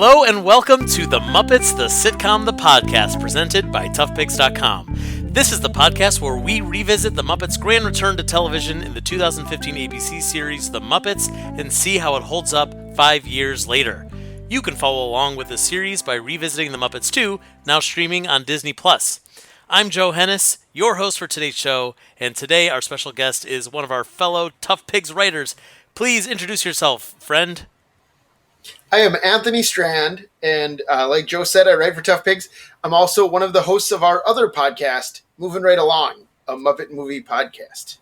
Hello and welcome to The Muppets, the Sitcom, the podcast, presented by ToughPigs.com. This is the podcast where we revisit The Muppets' grand return to television in the 2015 ABC series The Muppets and see how it holds up 5 years later. You can follow along with the series by revisiting The Muppets 2, now streaming on Disney+. I'm Joe Hennes, your host for today's show, and today our special guest is one of our fellow Tough Pigs writers. Please introduce yourself, friend. I am Anthony Strand, and like Joe said, I write for Tough Pigs. I'm also one of the hosts of our other podcast, Moving Right Along, a Muppet movie podcast.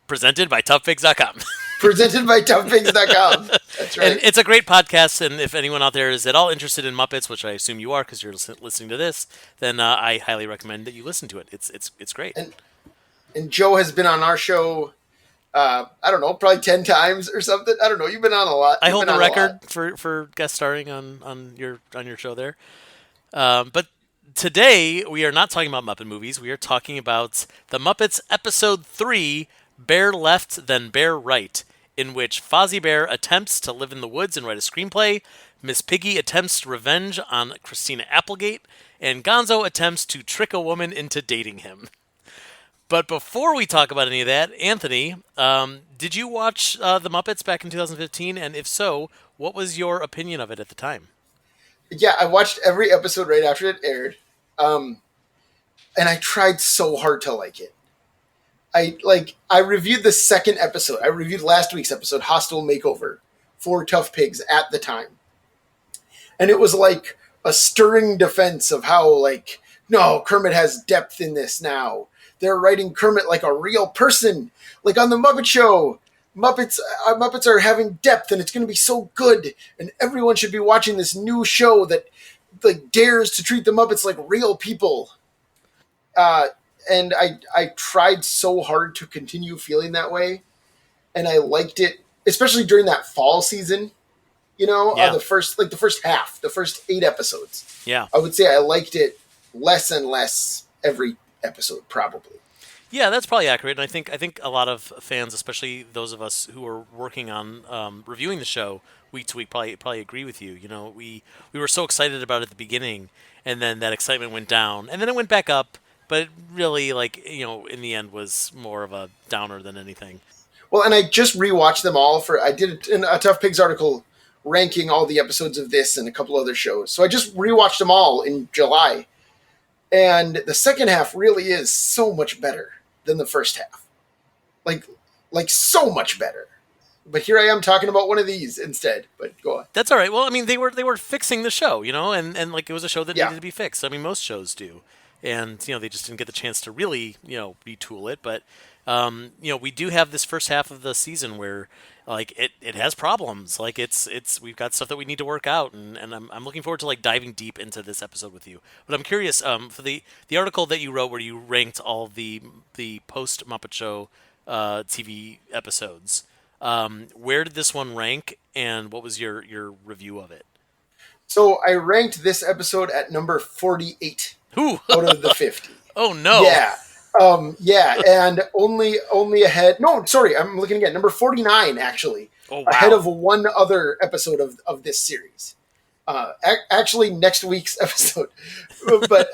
Presented by ToughPigs.com. Presented by ToughPigs.com. That's right. And it's a great podcast, and if anyone out there is at all interested in Muppets, which I assume you are because you're listening to this, then I highly recommend that you listen to it. It's great. And Joe has been on our show, I don't know, probably 10 times or something. I don't know. You've been on a lot. I hold the record for guest starring on your show there. But today we are not talking about Muppet movies. We are talking about The Muppets Episode 3, Bear Left, Then Bear Right, in which Fozzie Bear attempts to live in the woods and write a screenplay, Miss Piggy attempts revenge on Christina Applegate, and Gonzo attempts to trick a woman into dating him. But before we talk about any of that, Anthony, did you watch The Muppets back in 2015? And if so, what was your opinion of it at the time? Yeah, I watched every episode right after it aired. And I tried so hard to like it. I reviewed the second episode. I reviewed last week's episode, Hostile Makeover, for Tough Pigs at the time. And it was like a stirring defense of how, no, Kermit has depth in this now. They're writing Kermit like a real person, like on the Muppet Show. Muppets are having depth, and it's going to be so good. And everyone should be watching this new show that dares to treat the Muppets like real people. And I tried so hard to continue feeling that way, and I liked it, especially during that fall season. The first half, the first 8 episodes. Yeah, I would say I liked it less and less every episode, probably. Yeah, that's probably accurate. And I think a lot of fans, especially those of us who are working on reviewing the show week to week, probably agree with you. We were so excited about it at the beginning, and then that excitement went down, and then it went back up. But it really, in the end, was more of a downer than anything. Well, and I just rewatched them all. I did a Tough Pigs article ranking all the episodes of this and a couple other shows. So I just rewatched them all in July. And the second half really is so much better than the first half. Like so much better. But here I am talking about one of these instead. But go on. That's all right. Well, I mean, they were fixing the show, and it was a show that needed to be fixed. I mean, most shows do. And, they just didn't get the chance to really, retool it. But, we do have this first half of the season where, it has problems. We've got stuff that we need to work out. And I'm looking forward to, diving deep into this episode with you. But I'm curious, for the article that you wrote where you ranked all the post-Muppet Show TV episodes, where did this one rank, and what was your review of it? So I ranked this episode at number 48. Ooh. Out of the 50. Oh no. Yeah. And only ahead. No, sorry, I'm looking again. Number 49, actually. Oh, wow. Ahead of one other episode of this series. Actually, next week's episode. But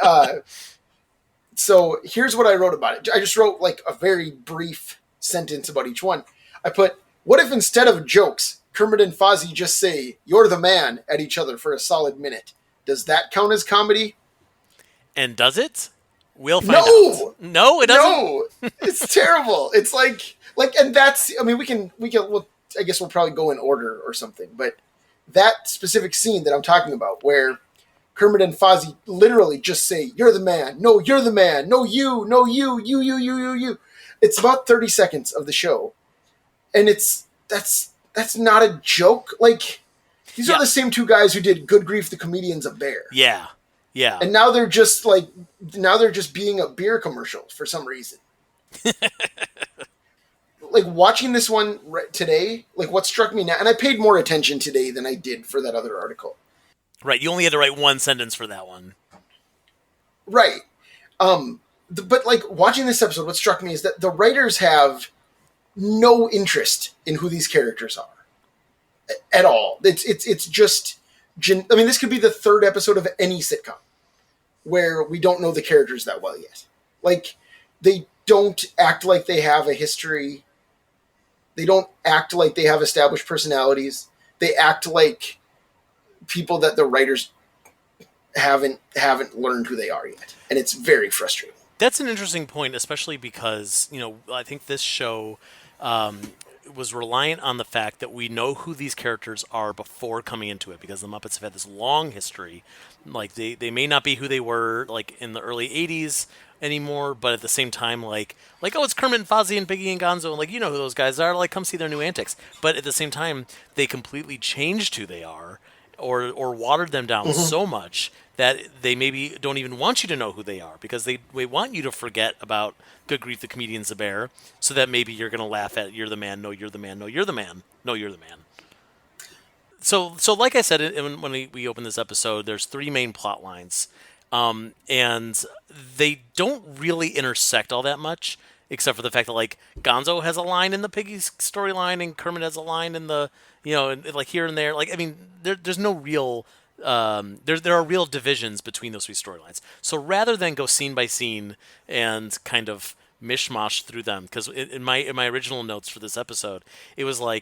so here's what I wrote about it. I just wrote a very brief sentence about each one. I put, what if instead of jokes, Kermit and Fozzie just say, "You're the man," at each other for a solid minute? Does that count as comedy? And does it? We'll find out. No, it doesn't. No, it's terrible. It's and that's. I mean, we can. I guess we'll probably go in order or something. But that specific scene that I'm talking about, where Kermit and Fozzie literally just say, "You're the man." No, you're the man. No, you. No, you. It's about 30 seconds of the show, and that's not a joke. These are the same two guys who did Good Grief, the Comedian's a Bear. Yeah. Yeah. And now they're just being a beer commercial for some reason. Watching this one today, what struck me now, and I paid more attention today than I did for that other article. Right. You only had to write one sentence for that one. Right. But watching this episode, what struck me is that the writers have no interest in who these characters are at all. It's just I mean, this could be the third episode of any sitcom where we don't know the characters that well yet. Like, they don't act like they have a history. They don't act like they have established personalities. They act like people that the writers haven't learned who they are yet, and it's very frustrating. That's an interesting point, especially because, I think this show was reliant on the fact that we know who these characters are before coming into it, because the Muppets have had this long history. Like, they may not be who they were, like, in the early 80s anymore, but at the same time, oh, it's Kermit and Fozzie and Piggy and Gonzo, and, like, you know who those guys are, like, come see their new antics. But at the same time, they completely changed who they are, or watered them down so much that they maybe don't even want you to know who they are, because they want you to forget about Good Grief, the Comedian's the Bear, so that maybe you're going to laugh at You're the Man, no, you're the man, no, you're the man, no, you're the man. So like I said, when we opened this episode, there's three main plot lines, and they don't really intersect all that much, except for the fact that, like, Gonzo has a line in the Piggy's storyline, and Kermit has a line in the, like, here and there. Like, I mean, there's no real there are real divisions between those three storylines. So rather than go scene by scene and kind of mishmash through them, because in my original notes for this episode, it was so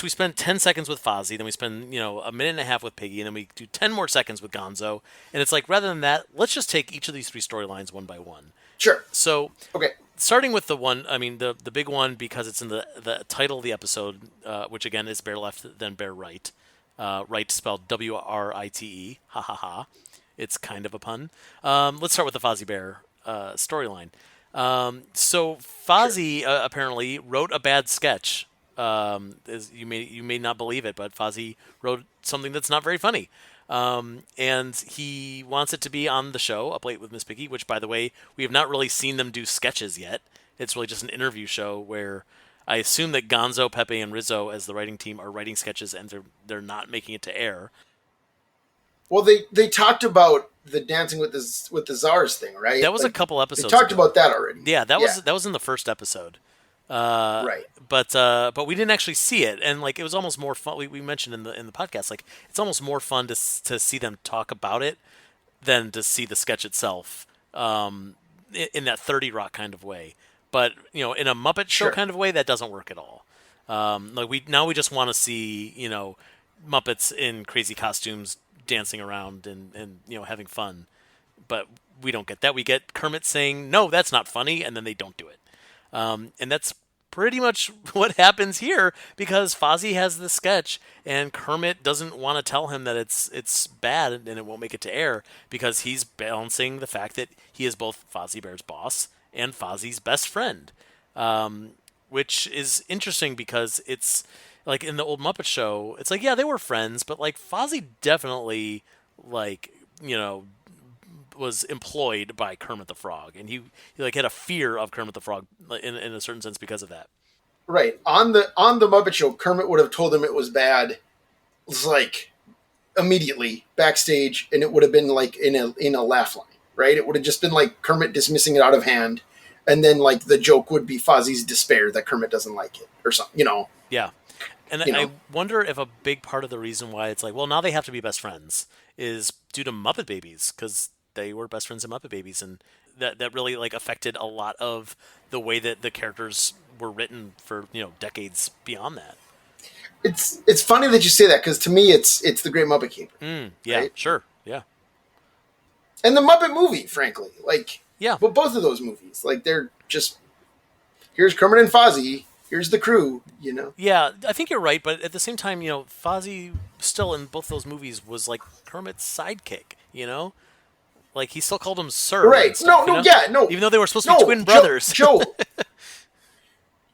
we spend 10 seconds with Fozzie, then we spend a minute and a half with Piggy, and then we do 10 more seconds with Gonzo, and it's like, rather than that, let's just take each of these three storylines one by one. Sure. So okay. Starting with the one, I mean, the big one, because it's in the title of the episode, which again is Bear Left, Then Bear Right. Right spelled Write. Ha ha ha. It's kind of a pun. Let's start with the Fozzie Bear storyline. So Fozzie apparently wrote a bad sketch. You may not believe it, but Fozzie wrote something that's not very funny. And he wants it to be on the show, Up Late with Miss Piggy, which, by the way, we have not really seen them do sketches yet. It's really just an interview show where I assume that Gonzo, Pepe, and Rizzo, as the writing team, are writing sketches, and they're not making it to air. Well, they talked about the Dancing with the Czars thing, right? That was a couple episodes. They talked about that already. Yeah, that was in the first episode. Right. But we didn't actually see it, and like, it was almost more fun. We mentioned in the podcast, like, it's almost more fun to see them talk about it than to see the sketch itself. In that 30 Rock kind of way. But, in a Muppet Show kind of way, that doesn't work at all. We just want to see, Muppets in crazy costumes dancing around and having fun. But we don't get that. We get Kermit saying, no, that's not funny, and then they don't do it. And that's pretty much what happens here, because Fozzie has the sketch, and Kermit doesn't want to tell him that it's bad and it won't make it to air, because he's balancing the fact that he is both Fozzie Bear's boss and Fozzie's best friend, which is interesting, because it's like, in the old Muppet Show, it's like, yeah, they were friends, but like, Fozzie definitely, like, was employed by Kermit the Frog, and he like had a fear of Kermit the Frog in a certain sense because of that. Right. On the Muppet Show, Kermit would have told him it was bad. It was like immediately backstage, and it would have been like in a laugh line, right? It would have just been like Kermit dismissing it out of hand, and then like the joke would be Fozzie's despair that Kermit doesn't like it or something, Yeah. And I wonder if a big part of the reason why it's like, well, now they have to be best friends is due to Muppet Babies, because they were best friends in Muppet Babies, and that really like affected a lot of the way that the characters were written for decades beyond that. It's funny that you say that, because to me it's the Great Muppet Caper. Yeah, right? Sure, yeah. And the Muppet movie, frankly, like, yeah, but both of those movies, like, they're just, here's Kermit and Fozzie, here's the crew, Yeah, I think you're right, but at the same time, Fozzie still in both those movies was like Kermit's sidekick, Like, he still called him Sir. Right. Stuff, no. Even though they were supposed to be twin brothers. Joe.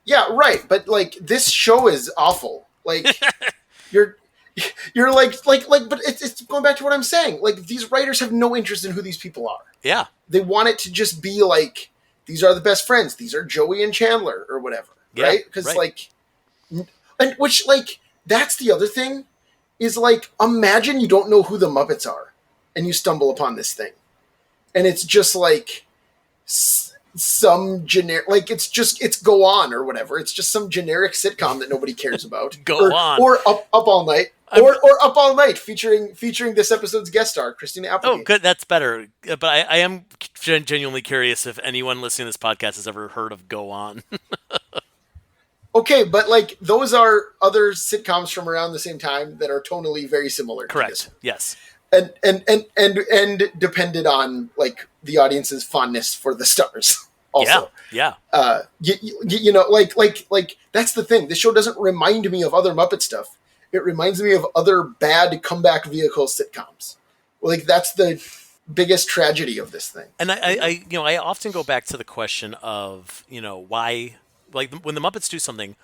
Yeah, right. But, like, this show is awful. Like, you're like, but it's going back to what I'm saying. Like, these writers have no interest in who these people are. Yeah. They want it to just be like, these are the best friends. These are Joey and Chandler or whatever. Yeah, right? Because, like, and which, like, that's the other thing is, like, imagine you don't know who the Muppets are and you stumble upon this thing. And it's just like, some generic, like it's Go On or whatever. It's just some generic sitcom that nobody cares about. Go on. Or Up All Night. Or Up All Night featuring this episode's guest star, Christina Oh, Applegate. good. That's better. But I am genuinely curious if anyone listening to this podcast has ever heard of Go On. Okay, but like those are other sitcoms from around the same time that are tonally very similar to this Correct. Yes. and depended on like the audience's fondness for the stars. Also, Yeah. you know, like that's the thing. This show doesn't remind me of other Muppet stuff. It reminds me of other bad comeback vehicle sitcoms. Like that's the biggest tragedy of this thing. And I often go back to the question of, why, like when the Muppets do something,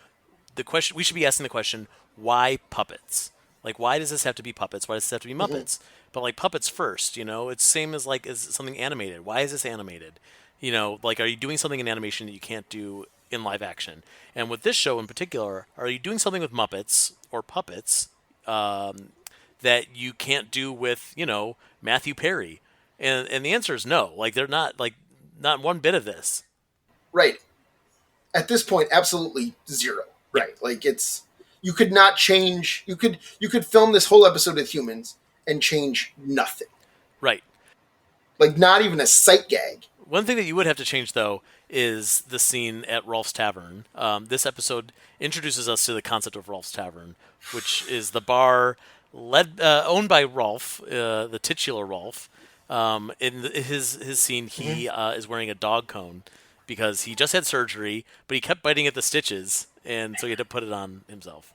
the question we should be asking the question, why puppets? Like, why does this have to be puppets? Why does this have to be Muppets? But like puppets first, it's same as like as something animated. Why is this animated? Like, are you doing something in animation that you can't do in live action? And with this show in particular, are you doing something with Muppets or puppets that you can't do with, Matthew Perry? And the answer is no. Like, they're not, like, not one bit of this. Right. At this point, absolutely zero. Yeah. Right. Like you could not change. You could film this whole episode with humans and change nothing. Right. Like not even a sight gag. One thing that you would have to change, though, is the scene at Rowlf's Tavern. This episode introduces us to the concept of Rowlf's Tavern, which is the bar owned by Rowlf, the titular Rowlf. In his scene, he is wearing a dog cone because he just had surgery, but he kept biting at the stitches, and so he had to put it on himself.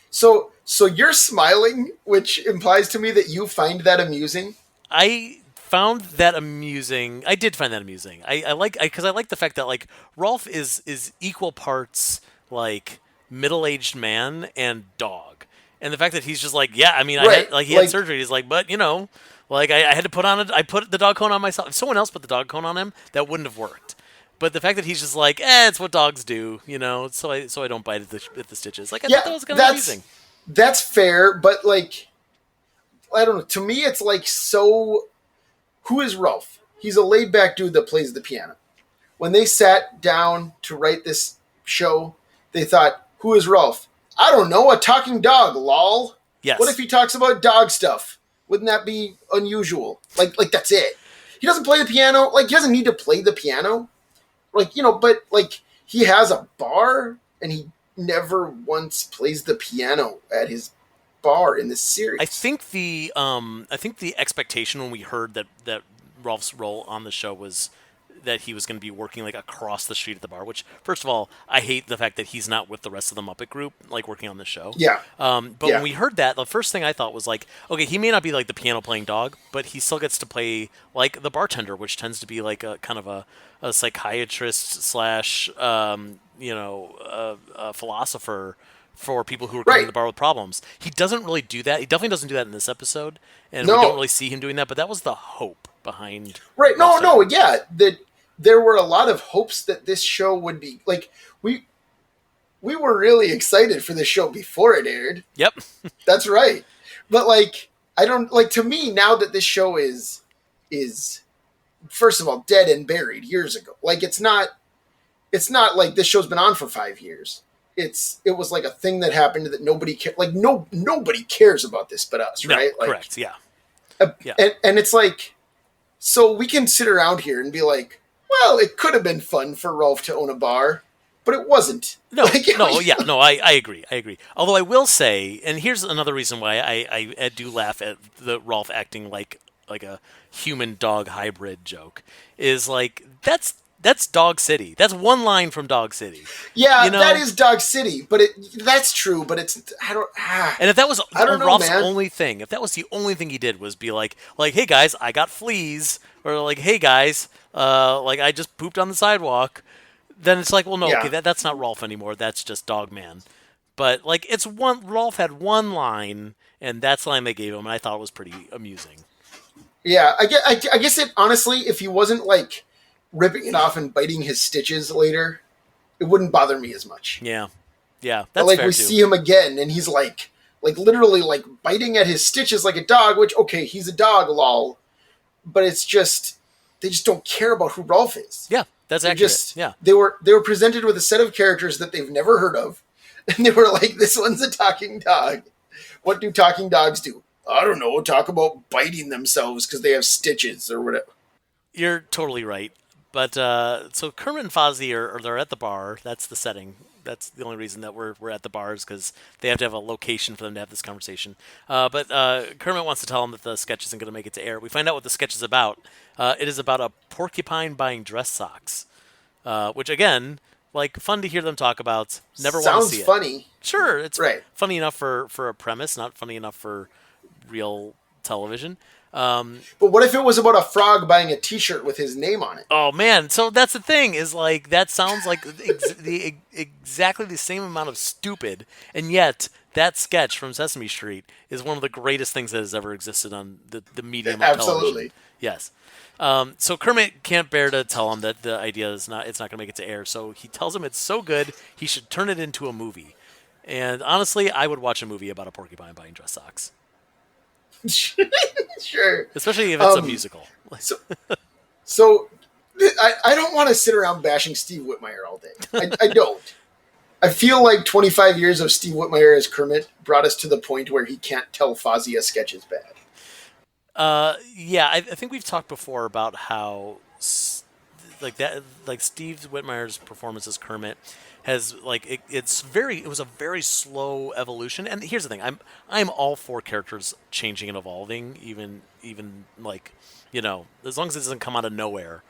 So you're smiling, which implies to me that you find that amusing. I found that amusing. I did find that amusing. I like because I like the fact that like Rowlf is equal parts like middle-aged man and dog, and the fact that he's just like, yeah, I mean, Right. he had surgery. He's like, but like I had to put on it. I put the dog cone on myself. If someone else put the dog cone on him, that wouldn't have worked. But the fact that he's just like, it's what dogs do, so I don't bite at the stitches. Like, I thought that was kind of amusing. That's fair, but like, I don't know. To me, it's like so. Who is Rowlf? He's a laid back dude that plays the piano. When they sat down to write this show, they thought, who is Rowlf? I don't know, a talking dog, lol. Yes. What if he talks about dog stuff? Wouldn't that be unusual? Like that's it. He doesn't play the piano. Like, he doesn't need to play the piano. Like, but like, he has a bar and he never once plays the piano at his bar in this series. I think the expectation when we heard that Rowlf's role on the show was that he was going to be working like across the street at the bar. Which, first of all, I hate the fact that he's not with the rest of the Muppet group, like working on the show. Yeah. But when we heard that, the first thing I thought was like, okay, he may not be like the piano playing dog, but he still gets to play like the bartender, which tends to be like a kind of a psychiatrist slash a philosopher for people who are coming to the bar with problems. He doesn't really do that. He definitely doesn't do that in this episode, and we don't really see him doing that. But that was the hope behind. Right? Yeah. That there were a lot of hopes that this show would be like we were really excited for this show before it aired. Yep, that's right. But like, I don't like, to me now that this show is first of all dead and buried years ago. Like, it's not like this show's been on for 5 years. It was like a thing that happened that nobody like nobody cares about this but us, right? Like, correct. Yeah. And it's like, so we can sit around here and be like, well, it could have been fun for Rowlf to own a bar, but it wasn't. No, I agree. Although I will say, and here's another reason why I do laugh at the Rowlf acting like a human dog hybrid joke, is like that's Dog City. That's one line from Dog City. Yeah, that is Dog City, but that's true. But it's And if that was Rowlf's only thing, if that was the only thing he did was be like, hey guys, I got fleas, or like, hey guys, like I just pooped on the sidewalk, then it's like, well, no, okay, that's not Rowlf anymore. That's just Dog Man. But like, Rowlf had one line, and that's the line they gave him, and I thought it was pretty amusing. Yeah, I guess it, honestly, if he wasn't like ripping it off and biting his stitches later, it wouldn't bother me as much. Yeah, that's but like, fair we too. see him again, and he's like literally like biting at his stitches like a dog. Which, okay, he's a dog, lol. But it's just, they just don't care about who Rowlf is. Yeah, That's They're accurate. just Yeah. they were presented with a set of characters that they've never heard of, and they were like, "This one's a talking dog. What do talking dogs do? I don't know. Talk about biting themselves because they have stitches or whatever." You're totally right. But so Kermit and Fozzie they're at the bar. That's the setting. That's the only reason that we're at the bar is because they have to have a location for them to have this conversation. But Kermit wants to tell him that the sketch isn't going to make it to air. We find out what the sketch is about. It is about a porcupine buying dress socks, which again, like fun to hear them talk about. Never want to Sounds see it. funny, Sure, it's right? funny enough for a premise, not funny enough for real television. But what if it was about a frog buying a T-shirt with his name on it? Oh man, so that's the thing is like that sounds like exactly the same amount of stupid, and yet that sketch from Sesame Street is one of the greatest things that has ever existed on the medium of television. Absolutely. Yes. So Kermit can't bear to tell him that the idea is it's not going to make it to air. So he tells him it's so good he should turn it into a movie. And honestly, I would watch a movie about a porcupine buying dress socks, Sure. especially if it's a musical. So, so I don't want to sit around bashing Steve Whitmire all day. I don't. I feel like 25 years of Steve Whitmire as Kermit brought us to the point where he can't tell Fozzie a sketch is bad. Yeah, I think we've talked before about how like that, like Steve Whitmire's performance as Kermit has like it was a very slow evolution. And here's the thing, I'm all for characters changing and evolving, even like as long as it doesn't come out of nowhere.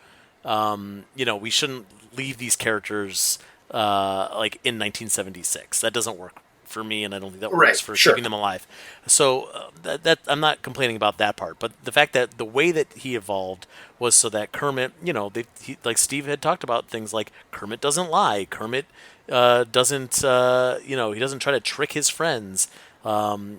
We shouldn't leave these characters like in 1976. That doesn't work for me, and I don't think that works Right, for sure. keeping them alive. So that I'm not complaining about that part, but the fact that the way that he evolved was so that Kermit, like Steve had talked about things like Kermit doesn't lie, Kermit doesn't, he doesn't try to trick his friends. These are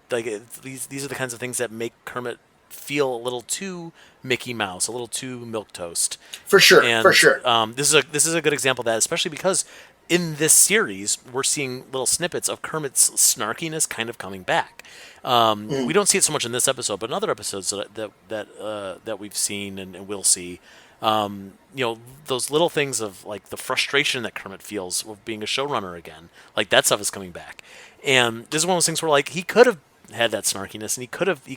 the kinds of things that make Kermit feel a little too Mickey Mouse, a little too milk toast. For sure, And for sure. this is a good example of that, especially because in this series we're seeing little snippets of Kermit's snarkiness kind of coming back. We don't see it so much in this episode, but in other episodes that we've seen and will see, those little things of like the frustration that Kermit feels of being a showrunner again, like that stuff is coming back. And this is one of those things where like he could have had that snarkiness and he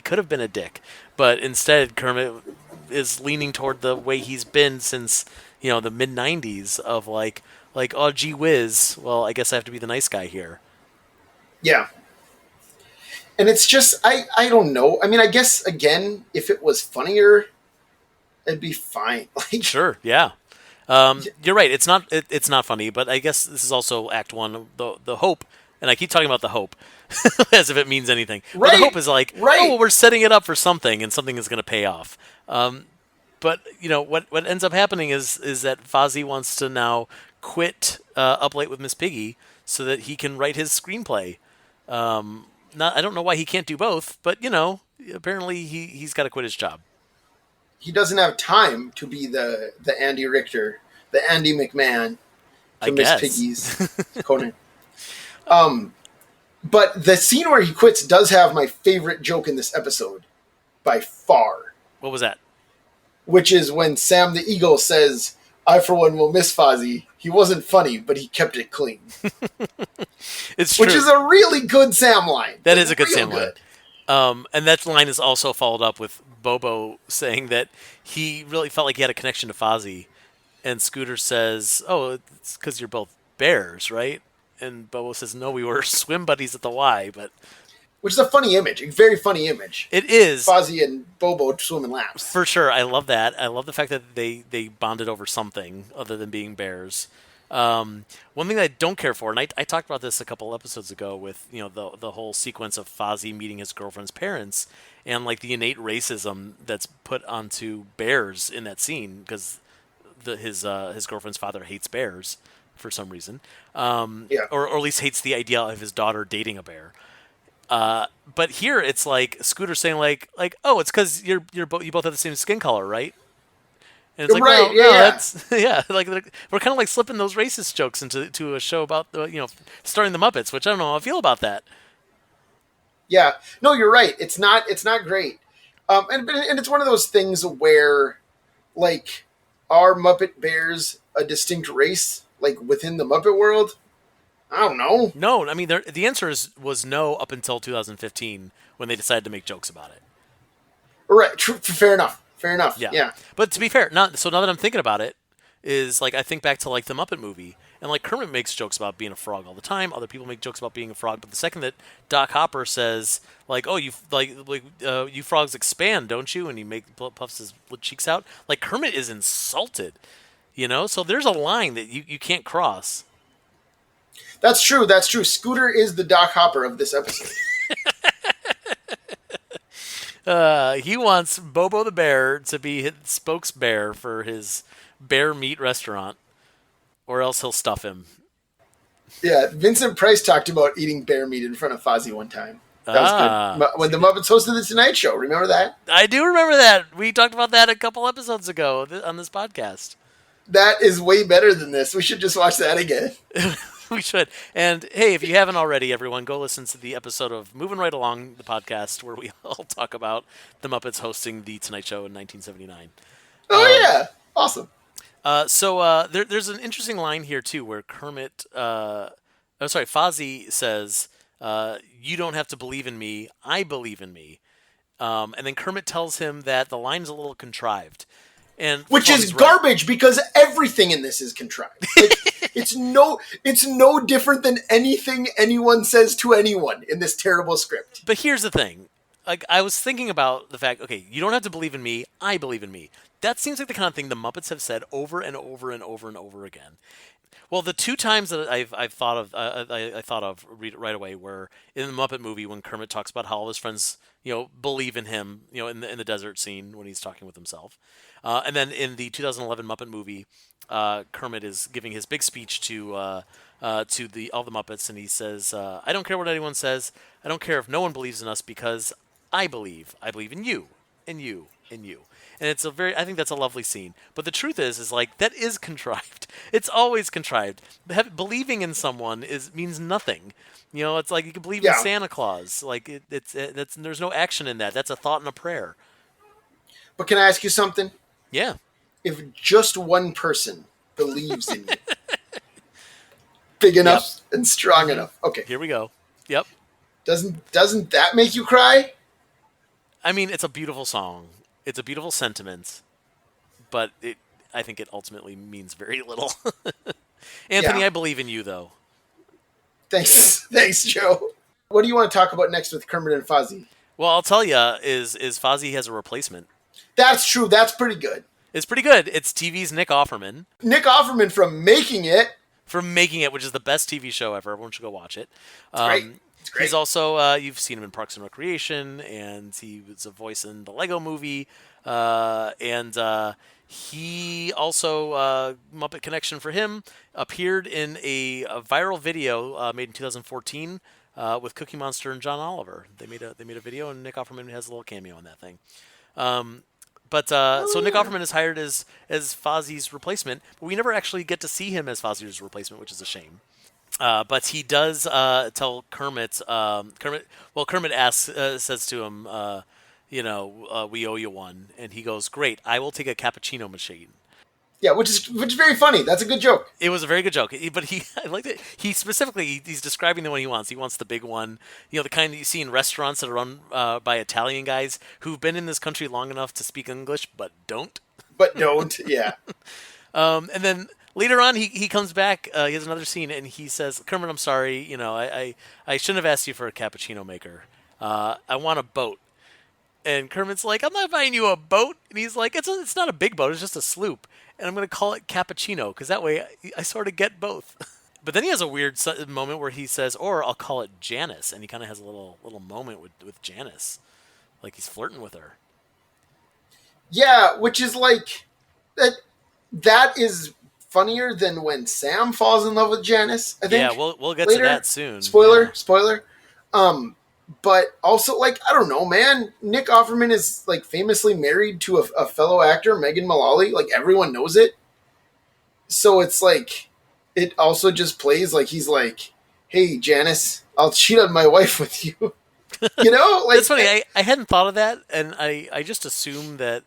could have been a dick, but instead Kermit is leaning toward the way he's been since the mid '90s of like oh gee whiz, well I guess I have to be the nice guy here. Yeah. And it's just, I don't know. I mean, I guess, again, if it was funnier, it'd be fine. Like, Sure, yeah. You're right. It's not funny, but I guess this is also Act One, the hope, and I keep talking about the hope as if it means anything. But right, the hope is like, right. oh, well, we're setting it up for something, and something is going to pay off. But what ends up happening is that Fozzie wants to now quit Up Late with Miss Piggy so that he can write his screenplay. I don't know why he can't do both, but apparently he's got to quit his job. He doesn't have time to be the Andy Richter, the Andy McMahon to Miss Piggy's Conan. But the scene where he quits does have my favorite joke in this episode by far. What was that? Which is when Sam the Eagle says, "I for one will miss Fozzie. He wasn't funny, but he kept it clean." It's true. Which is a really good Sam line. That is a good Sam line. And that line is also followed up with Bobo saying that he really felt like he had a connection to Fozzie. And Scooter says, "Oh, it's because you're both bears, right?" And Bobo says, "No, we were swim buddies at the Y." But which is a funny image, a very funny image. It is. Fozzie and Bobo swimming laps. For sure. I love that. I love the fact that they bonded over something other than being bears. One thing that I don't care for, and I talked about this a couple episodes ago with the whole sequence of Fozzie meeting his girlfriend's parents and like the innate racism that's put onto bears in that scene because his girlfriend's father hates bears for some reason, or at least hates the idea of his daughter dating a bear. But here it's like Scooter saying like oh, it's because you both have the same skin color, right? And it's like, right, well, no, that's like we're kind of like slipping those racist jokes into a show about starring the Muppets, which I don't know how I feel about that. Yeah, no, you're right. It's not great, and it's one of those things where, like, are Muppet Bears a distinct race, like within the Muppet world? I don't know. No, I mean the answer was no up until 2015 when they decided to make jokes about it. Right, fair enough. Fair enough. Yeah, Yeah, but to be fair, not so. Now that I'm thinking about it, is like I think back to like the Muppet movie, and like Kermit makes jokes about being a frog all the time. Other people make jokes about being a frog, but the second that Doc Hopper says like, "Oh, you frogs expand, don't you?" and he puffs his cheeks out, like Kermit is insulted, you know. So there's a line that you can't cross. that's true. That's true. Scooter is the Doc Hopper of this episode. He wants Bobo the bear to be his spokesbear for his bear meat restaurant, or else he'll stuff him. Yeah, Vincent Price talked about eating bear meat in front of Fozzie one time. That was good. When See, the Muppets hosted the Tonight Show, remember that? I do remember that. We talked about that a couple episodes ago on this podcast. That is way better than this. We should just watch that again. We should. And hey, if you haven't already, everyone, go listen to the episode of Moving Right Along, the podcast, where we all talk about the Muppets hosting the Tonight Show in 1979. Oh, yeah. Awesome. There's an interesting line here, too, where Fozzie says, you don't have to believe in me, I believe in me. And then Kermit tells him that the line's a little contrived. And which is garbage because everything in this is contrived. Like, it's no different than anything anyone says to anyone in this terrible script. But here's the thing. Like I was thinking about the fact, okay, you don't have to believe in me, I believe in me. That seems like the kind of thing the Muppets have said over and over and over and over again. Well, the two times that I've thought of, I thought of right away were in the Muppet movie when Kermit talks about how all his friends, believe in him, in the desert scene when he's talking with himself, and then in the 2011 Muppet movie, Kermit is giving his big speech to all the Muppets, and he says, "I don't care what anyone says. I don't care if no one believes in us because I believe. I believe in you, and you, and you." And I think that's a lovely scene. But the truth is like that is contrived. It's always contrived. Believing in someone means nothing. It's like you can believe in Santa Claus. Like there's no action in that. That's a thought and a prayer. But can I ask you something? Yeah. If just one person believes in you, big enough and strong enough. Okay. Here we go. Yep. Doesn't that make you cry? I mean, it's a beautiful song. It's a beautiful sentiment, but I think it ultimately means very little. Anthony, I believe in you, though. Thanks, Joe. What do you want to talk about next with Kermit and Fozzie? Well, I'll tell you, is Fozzie has a replacement. That's true. That's pretty good. It's pretty good. It's TV's Nick Offerman. Nick Offerman from Making It. From Making It, which is the best TV show ever. Everyone should go watch it. It's great. He's also, you've seen him in Parks and Recreation, and he was a voice in the Lego movie. And he also, Muppet Connection for him, appeared in a viral video made in 2014 with Cookie Monster and John Oliver. They made a video, and Nick Offerman has a little cameo in that thing. So Nick Offerman is hired as Fozzie's replacement, but we never actually get to see him as Fozzie's replacement, which is a shame. But he does tell Kermit. Kermit says to him, we owe you one, and he goes, "Great, I will take a cappuccino machine." Yeah, which is very funny. That's a good joke. It was a very good joke, but I liked it. He's describing the one he wants. He wants the big one, the kind that you see in restaurants that are run by Italian guys who've been in this country long enough to speak English but don't. Yeah. And then later on, he comes back. He has another scene, and he says, "Kermit, I'm sorry. I shouldn't have asked you for a cappuccino maker. I want a boat." And Kermit's like, "I'm not buying you a boat." And he's like, "It's not a big boat. It's just a sloop. And I'm going to call it Cappuccino because that way I sort of get both." But then he has a weird moment where he says, "Or I'll call it Janice." And he kind of has a little moment with Janice. Like he's flirting with her. Yeah, which is like... That is funnier than when Sam falls in love with Janice, I think. Yeah, we'll get to that soon. Spoiler. But also, like, I don't know, man. Nick Offerman is, like, famously married to a fellow actor, Megan Mullally. Like, everyone knows it. So it's like, it also just plays like he's like, "Hey, Janice, I'll cheat on my wife with you." Like, That's funny. I hadn't thought of that, and I just assumed that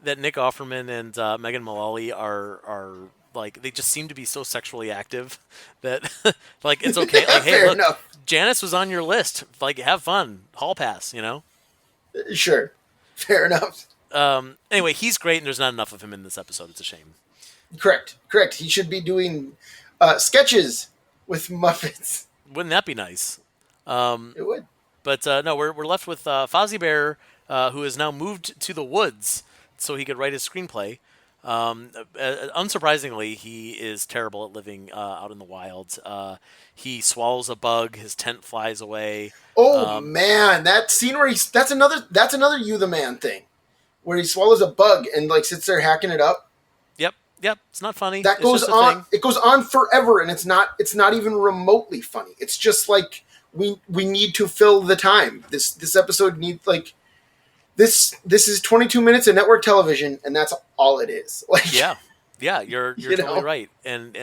that Nick Offerman and Megan Mullally are like they just seem to be so sexually active that like it's okay. Like, hey, Fair look, enough. Janice was on your list. Like, have fun, hall pass. You know. Sure. Fair enough. Anyway, he's great, and there's not enough of him in this episode. It's a shame. Correct. Correct. He should be doing sketches with Muppets. Wouldn't that be nice? It would. But no, we're left with Fozzie Bear, who has now moved to the woods so he could write his screenplay. Unsurprisingly, he is terrible at living out in the wild. He swallows a bug, his tent flies away. Oh man, that scene where that's another You the Man thing, where he swallows a bug and like sits there hacking it up. Yep, it's not funny. That It's goes just a on. thing. It goes on forever, and it's not even remotely funny. It's just like we need to fill the time. This episode needs like this is 22 minutes of network television, and that's all it is. Like Yeah, you're you totally know, right. And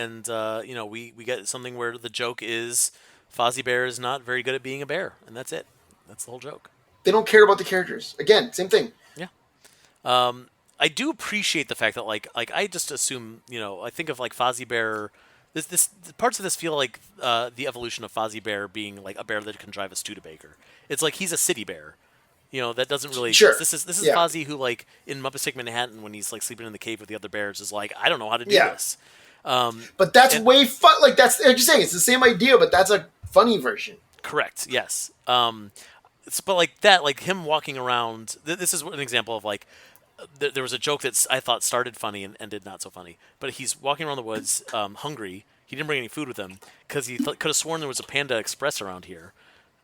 you know, we get something where the joke is Fozzie Bear is not very good at being a bear, and that's it. That's the whole joke. they don't care about the characters. Again, same thing. Yeah. I do appreciate the fact that like I just assume, you know, I think of like Fozzie Bear. This parts of this feel like the evolution of Fozzie Bear being like a bear that can drive a Studebaker. It's like he's a city bear. You know, that doesn't really Sure. exist. This is Yeah. Fozzie who like in Muppets Take Manhattan when he's like sleeping in the cave with the other bears is like, I don't know how to do Yeah. this. But that's And way fun. Like I'm just saying, it's the same idea, but that's a funny version. correct, yes. But like that, like him walking around. This is an example of like there was a joke that I thought started funny and ended not so funny. But he's walking around the woods, hungry. He didn't bring any food with him because he could have sworn there was a Panda Express around here.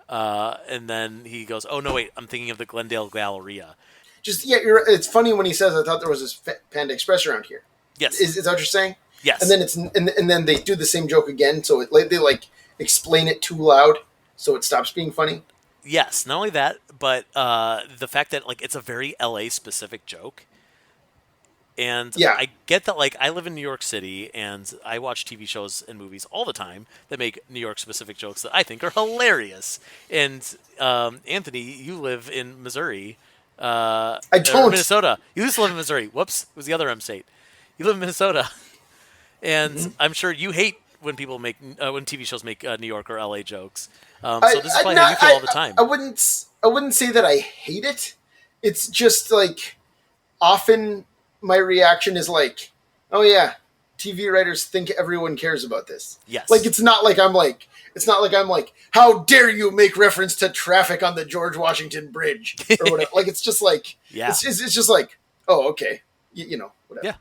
And then he goes, "Oh no, wait! I'm thinking of the Glendale Galleria." Just yeah, it's funny when he says, "I thought there was this Panda Express around here." Yes, Is that what you're saying? yes, And then and then they do the same joke again, so they like explain it too loud, so it stops being funny. yes. Not only that, but the fact that like it's a very LA specific joke. And Yeah, I get that, like, I live in New York City and I watch TV shows and movies all the time that make New York specific jokes that I think are hilarious. And Anthony, you live in Missouri. I Or don't. Minnesota. You used to live in Missouri. Whoops. It was the other M state. You live in Minnesota. And I'm sure you hate when people make, when TV shows make New York or LA jokes. So this is probably how you feel all the time. I wouldn't say that I hate it. It's just like often my reaction is like, oh yeah, TV writers think everyone cares about this. Yes. Like it's not like I'm like, how dare you make reference to traffic on the George Washington Bridge or whatever. Like it's just like Yeah. it's just like, oh okay, you know whatever. Yeah.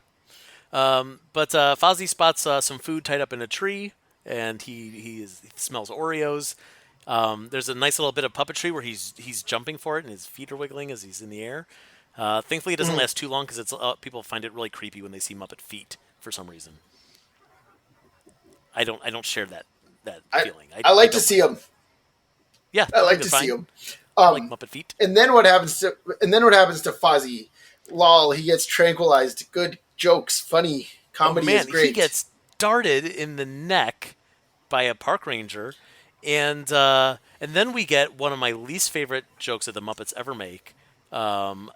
But Fozzie spots some food tied up in a tree, and he smells Oreos. There's a nice little bit of puppetry where he's jumping for it, and his feet are wiggling as he's in the air. Thankfully, it doesn't last too long because it's people find it really creepy when they see Muppet feet for some reason. I don't share that feeling. I like I to don't see them. Yeah, I like they're to fine. see them. I like Muppet feet. And then what happens to Fozzie? Lol, he gets tranquilized. Good jokes, funny comedy Man, is great. he gets darted in the neck by a park ranger, and then we get one of my least favorite jokes that the Muppets ever make.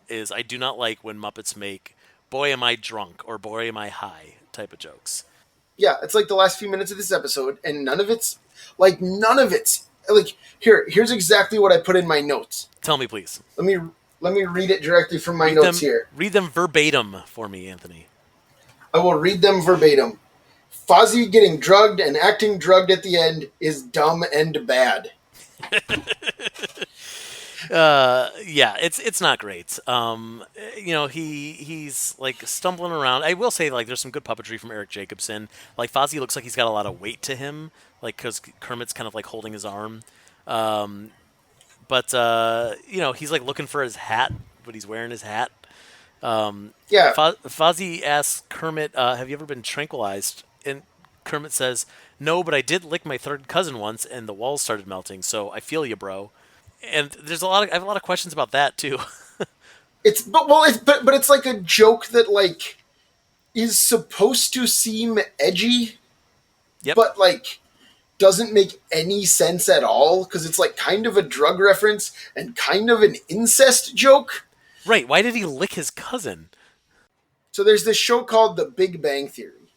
Is I do not like when Muppets make "boy am I drunk" or "boy am I high" type of jokes. Yeah, it's like the last few minutes of this episode, and none of it's like here's exactly what I put in my notes. Tell me, please. Let me read it directly from my notes here. Read them verbatim for me, Anthony. I will read them verbatim. Fozzie getting drugged and acting drugged at the end is dumb and bad. Yeah, it's not great. You know, he's like stumbling around. I will say, like, there's some good puppetry from Eric Jacobson. Like, Fozzie looks like he's got a lot of weight to him, like, because Kermit's kind of like holding his arm. But you know, he's like looking for his hat, but he's wearing his hat. Yeah, Fozzie asks Kermit, "Have you ever been tranquilized?" And Kermit says, "No, but I did lick my third cousin once, and the walls started melting. So I feel you, bro." And I have a lot of questions about that too. but it's like a joke that like is supposed to seem edgy, Yep. but like doesn't make any sense at all because it's like kind of a drug reference and kind of an incest joke. Right. Why did he lick his cousin? So there's this show called The Big Bang Theory.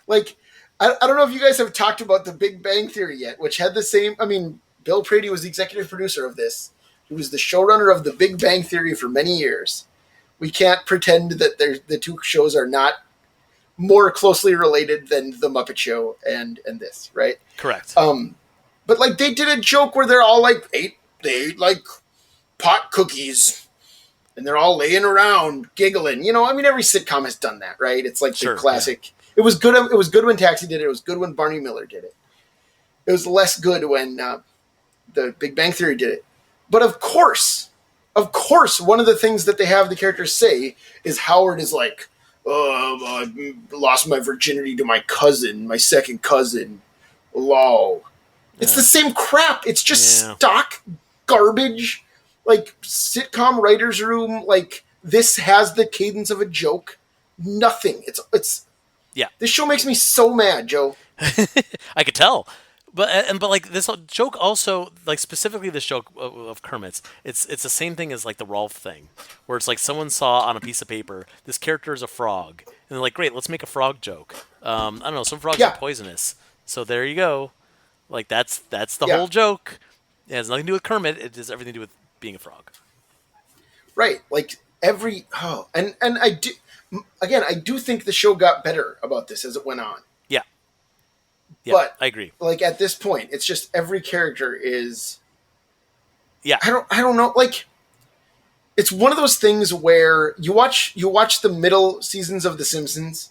Like, I don't know if you guys have talked about The Big Bang Theory yet, which had the same. I mean, Bill Prady was the executive producer of this. He was the showrunner of The Big Bang Theory for many years. We can't pretend that the two shows are not more closely related than The Muppet Show and this, right? Correct. But like they did a joke where they're all like they ate like pot cookies and they're all laying around giggling. You know, I mean every sitcom has done that, right? It's like Sure, the classic. Yeah. It was good when Taxi did it. It was good when Barney Miller did it. It was less good when the Big Bang Theory did it. But of course, one of the things that they have the characters say is Howard is like, "Oh, I lost my virginity to my cousin, my second cousin." Lol. It's the same crap. It's just stock garbage. Like sitcom writer's room. Like this has the cadence of a joke. Nothing. It's. Yeah. This show makes me so mad, Joe. I could tell. But like this joke also, like specifically this joke of Kermit's, it's the same thing as like the Rowlf thing, where it's like someone saw on a piece of paper this character is a frog, and they're like, great, let's make a frog joke. I don't know, some frogs are poisonous, so there you go. Like that's the whole joke. It has nothing to do with Kermit. It has everything to do with being a frog. Right. Like and I do. Again, I do think the show got better about this as it went on. Yeah. Yeah, but I agree. Like at this point, it's just every character is. Yeah. I don't know. Like, it's one of those things where you watch the middle seasons of The Simpsons,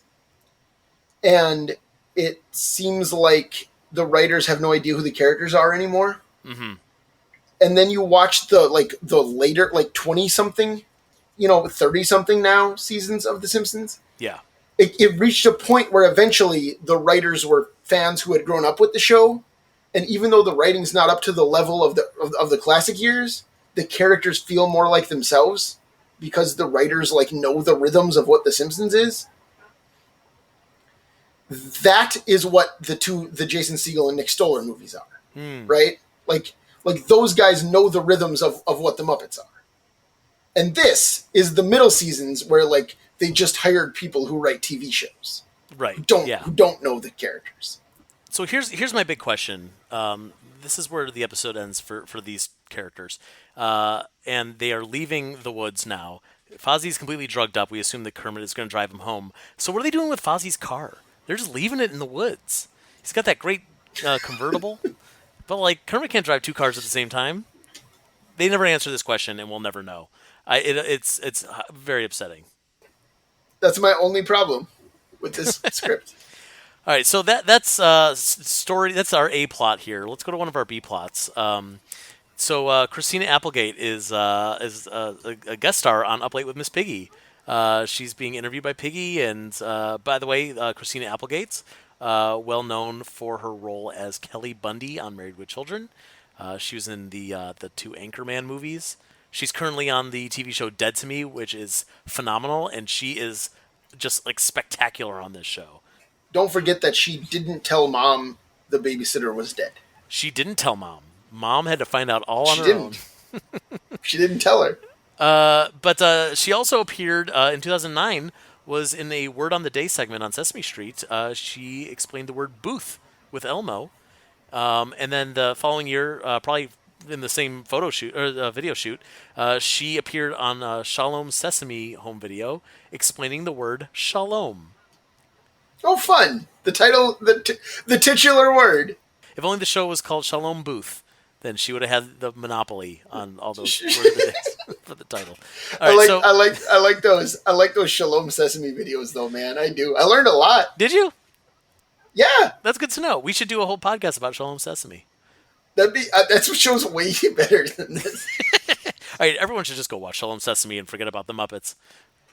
and it seems like the writers have no idea who the characters are anymore. Mm-hmm. And then you watch the later 20-something, 30-something now seasons of The Simpsons. Yeah. It reached a point where eventually the writers were fans who had grown up with the show, and even though the writing's not up to the level of the classic years, the characters feel more like themselves because the writers know the rhythms of what The Simpsons is. That is what the Jason Segel and Nick Stoller movies are, right? Like those guys know the rhythms of what the Muppets are. And this is the middle seasons where they just hired people who write TV shows, right? Who don't know the characters. So here's my big question. This is where the episode ends for these characters, and they are leaving the woods now. Fozzie's completely drugged up. We assume that Kermit is going to drive him home. So what are they doing with Fozzie's car? They're just leaving it in the woods. He's got that great convertible, but Kermit can't drive two cars at the same time. They never answer this question, and we'll never know. It's very upsetting. That's my only problem with this script. All right, so that's story. That's our A plot here. Let's go to one of our B plots. So Christina Applegate is a guest star on Up Late with Miss Piggy. She's being interviewed by Piggy, and by the way, Christina Applegate's well known for her role as Kelly Bundy on Married with Children. She was in the two Anchorman movies. She's currently on the TV show Dead to Me, which is phenomenal, and she is just spectacular on this show. Don't forget that she didn't tell Mom the babysitter was dead. She didn't tell Mom. Mom had to find out all on her own. She didn't tell her. But she also appeared in 2009, was in a Word on the Day segment on Sesame Street. She explained the word booth with Elmo. And then the following year, probably in the same photo shoot or video shoot, she appeared on Shalom Sesame home video explaining the word shalom. Oh, fun! The title, the titular word. If only the show was called Shalom Booth, then she would have had the monopoly on all those words for the title. All right, I like those Shalom Sesame videos, though, man. I do. I learned a lot. Did you? Yeah, that's good to know. We should do a whole podcast about Shalom Sesame. That's what show's way better than this. All right, everyone should just go watch Shalom Sesame and forget about the Muppets.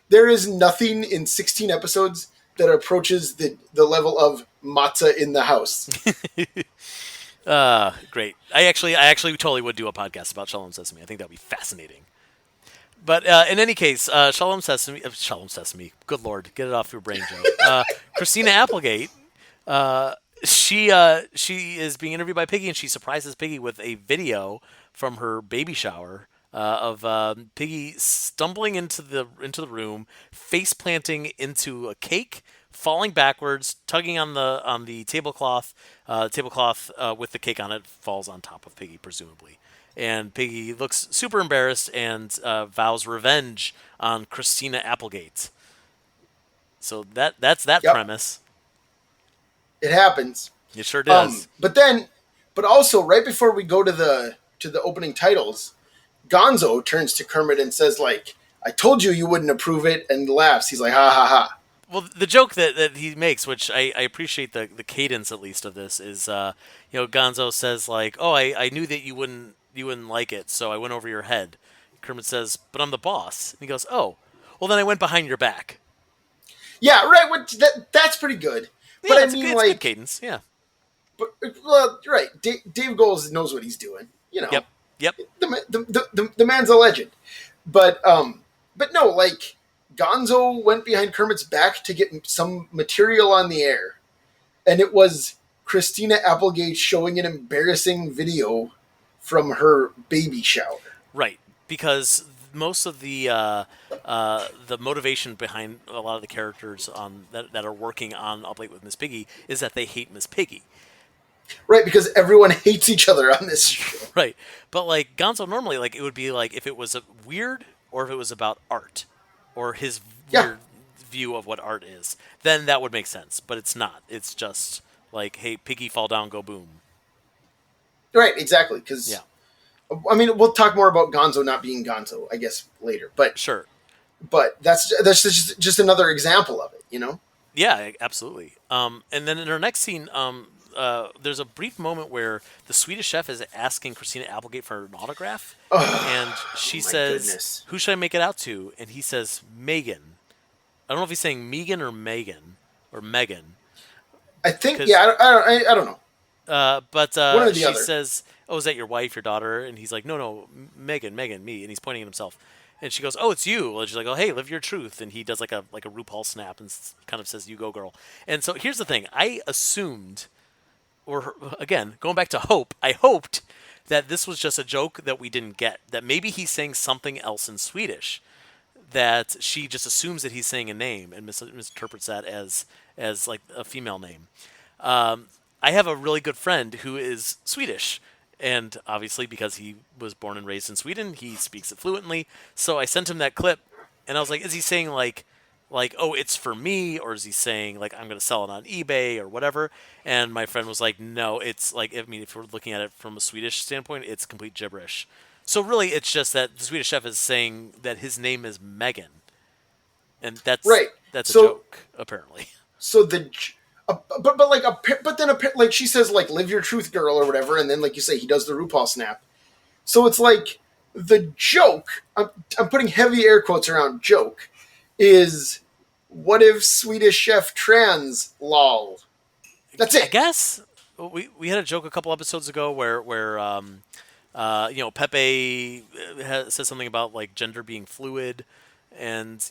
There is nothing in 16 episodes that approaches the level of matzah in the house. Great. I actually totally would do a podcast about Shalom Sesame. I think that would be fascinating. But in any case, Shalom Sesame. Good Lord, get it off your brain, Joe. Christina Applegate. She is being interviewed by Piggy, and she surprises Piggy with a video from her baby shower of Piggy stumbling into the room, face planting into a cake, falling backwards, tugging on the tablecloth. Tablecloth with the cake on it falls on top of Piggy, presumably. And Piggy looks super embarrassed and vows revenge on Christina Applegate. So that's that Yep, premise. it happens. It sure does. But also right before we go to the opening titles, Gonzo turns to Kermit and says like, "I told you you wouldn't approve it," and laughs. He's like, "Ha ha ha." Well, the joke that he makes, which I appreciate the cadence at least of this, is Gonzo says like, "Oh, I knew that you wouldn't like it, so I went over your head." Kermit says, "But I'm the boss," and he goes, "Oh, well then I went behind your back." Yeah, right. That's pretty good. But Yeah, I it's mean, it's good like, cadence. Yeah. but well, right. Dave Goles knows what he's doing. You know, Yep. Yep. the man's a legend. But no, like Gonzo went behind Kermit's back to get some material on the air, and it was Christina Applegate showing an embarrassing video from her baby shower. Right, because most of the motivation behind a lot of the characters on that are working on Up Late with Miss Piggy is that they hate Miss Piggy. Right, because everyone hates each other on this show. Right, but like Gonzo normally, like it would be like if it was weird or if it was about art or his Yeah, weird view of what art is, then that would make sense. But it's not. It's just like, hey, Piggy, fall down, go boom. right, exactly. Yeah, Because I mean, we'll talk more about Gonzo not being Gonzo, I guess, later. But sure. that's just another example of it, you know? Yeah, absolutely. And then in our next scene, there's a brief moment where the Swedish chef is asking Christina Applegate for an autograph, and Oh she my says, goodness. "Who should I make it out to?" And he says, "Megan." I don't know if he's saying Megan or Megan or Megan, I think, because yeah, I don't know. but One or the she other. says, "Oh, is that your wife, your daughter?" And he's like, "No, no, Megan, Megan, me." And he's pointing at himself. And she goes, "Oh, it's you." And she's like, "Oh, hey, live your truth." And he does like a RuPaul snap and kind of says, "You go, girl." And so here's the thing: I assumed, or again, going back to hope, I hoped that this was just a joke that we didn't get. That maybe he's saying something else in Swedish. That she just assumes that he's saying a name and misinterprets that as like a female name. I have a really good friend who is Swedish, and obviously because he was born and raised in Sweden, he speaks it fluently. So I sent him that clip, and I was like, "Is he saying like oh it's for me, or is he saying like I'm going to sell it on eBay or whatever?" And my friend was like, "No, it's like I mean if we're looking at it from a Swedish standpoint, it's complete gibberish." So really, it's just that the Swedish chef is saying that his name is Megan, and that's Right. that's a So joke apparently. so the but like but then like she says like live your truth, girl, or whatever, and then like you say he does the RuPaul snap. So it's like the joke. I'm putting heavy air quotes around joke. Is what if Swedish Chef trans lol? That's I it. guess we had a joke a couple episodes ago where Pepe says something about like gender being fluid, and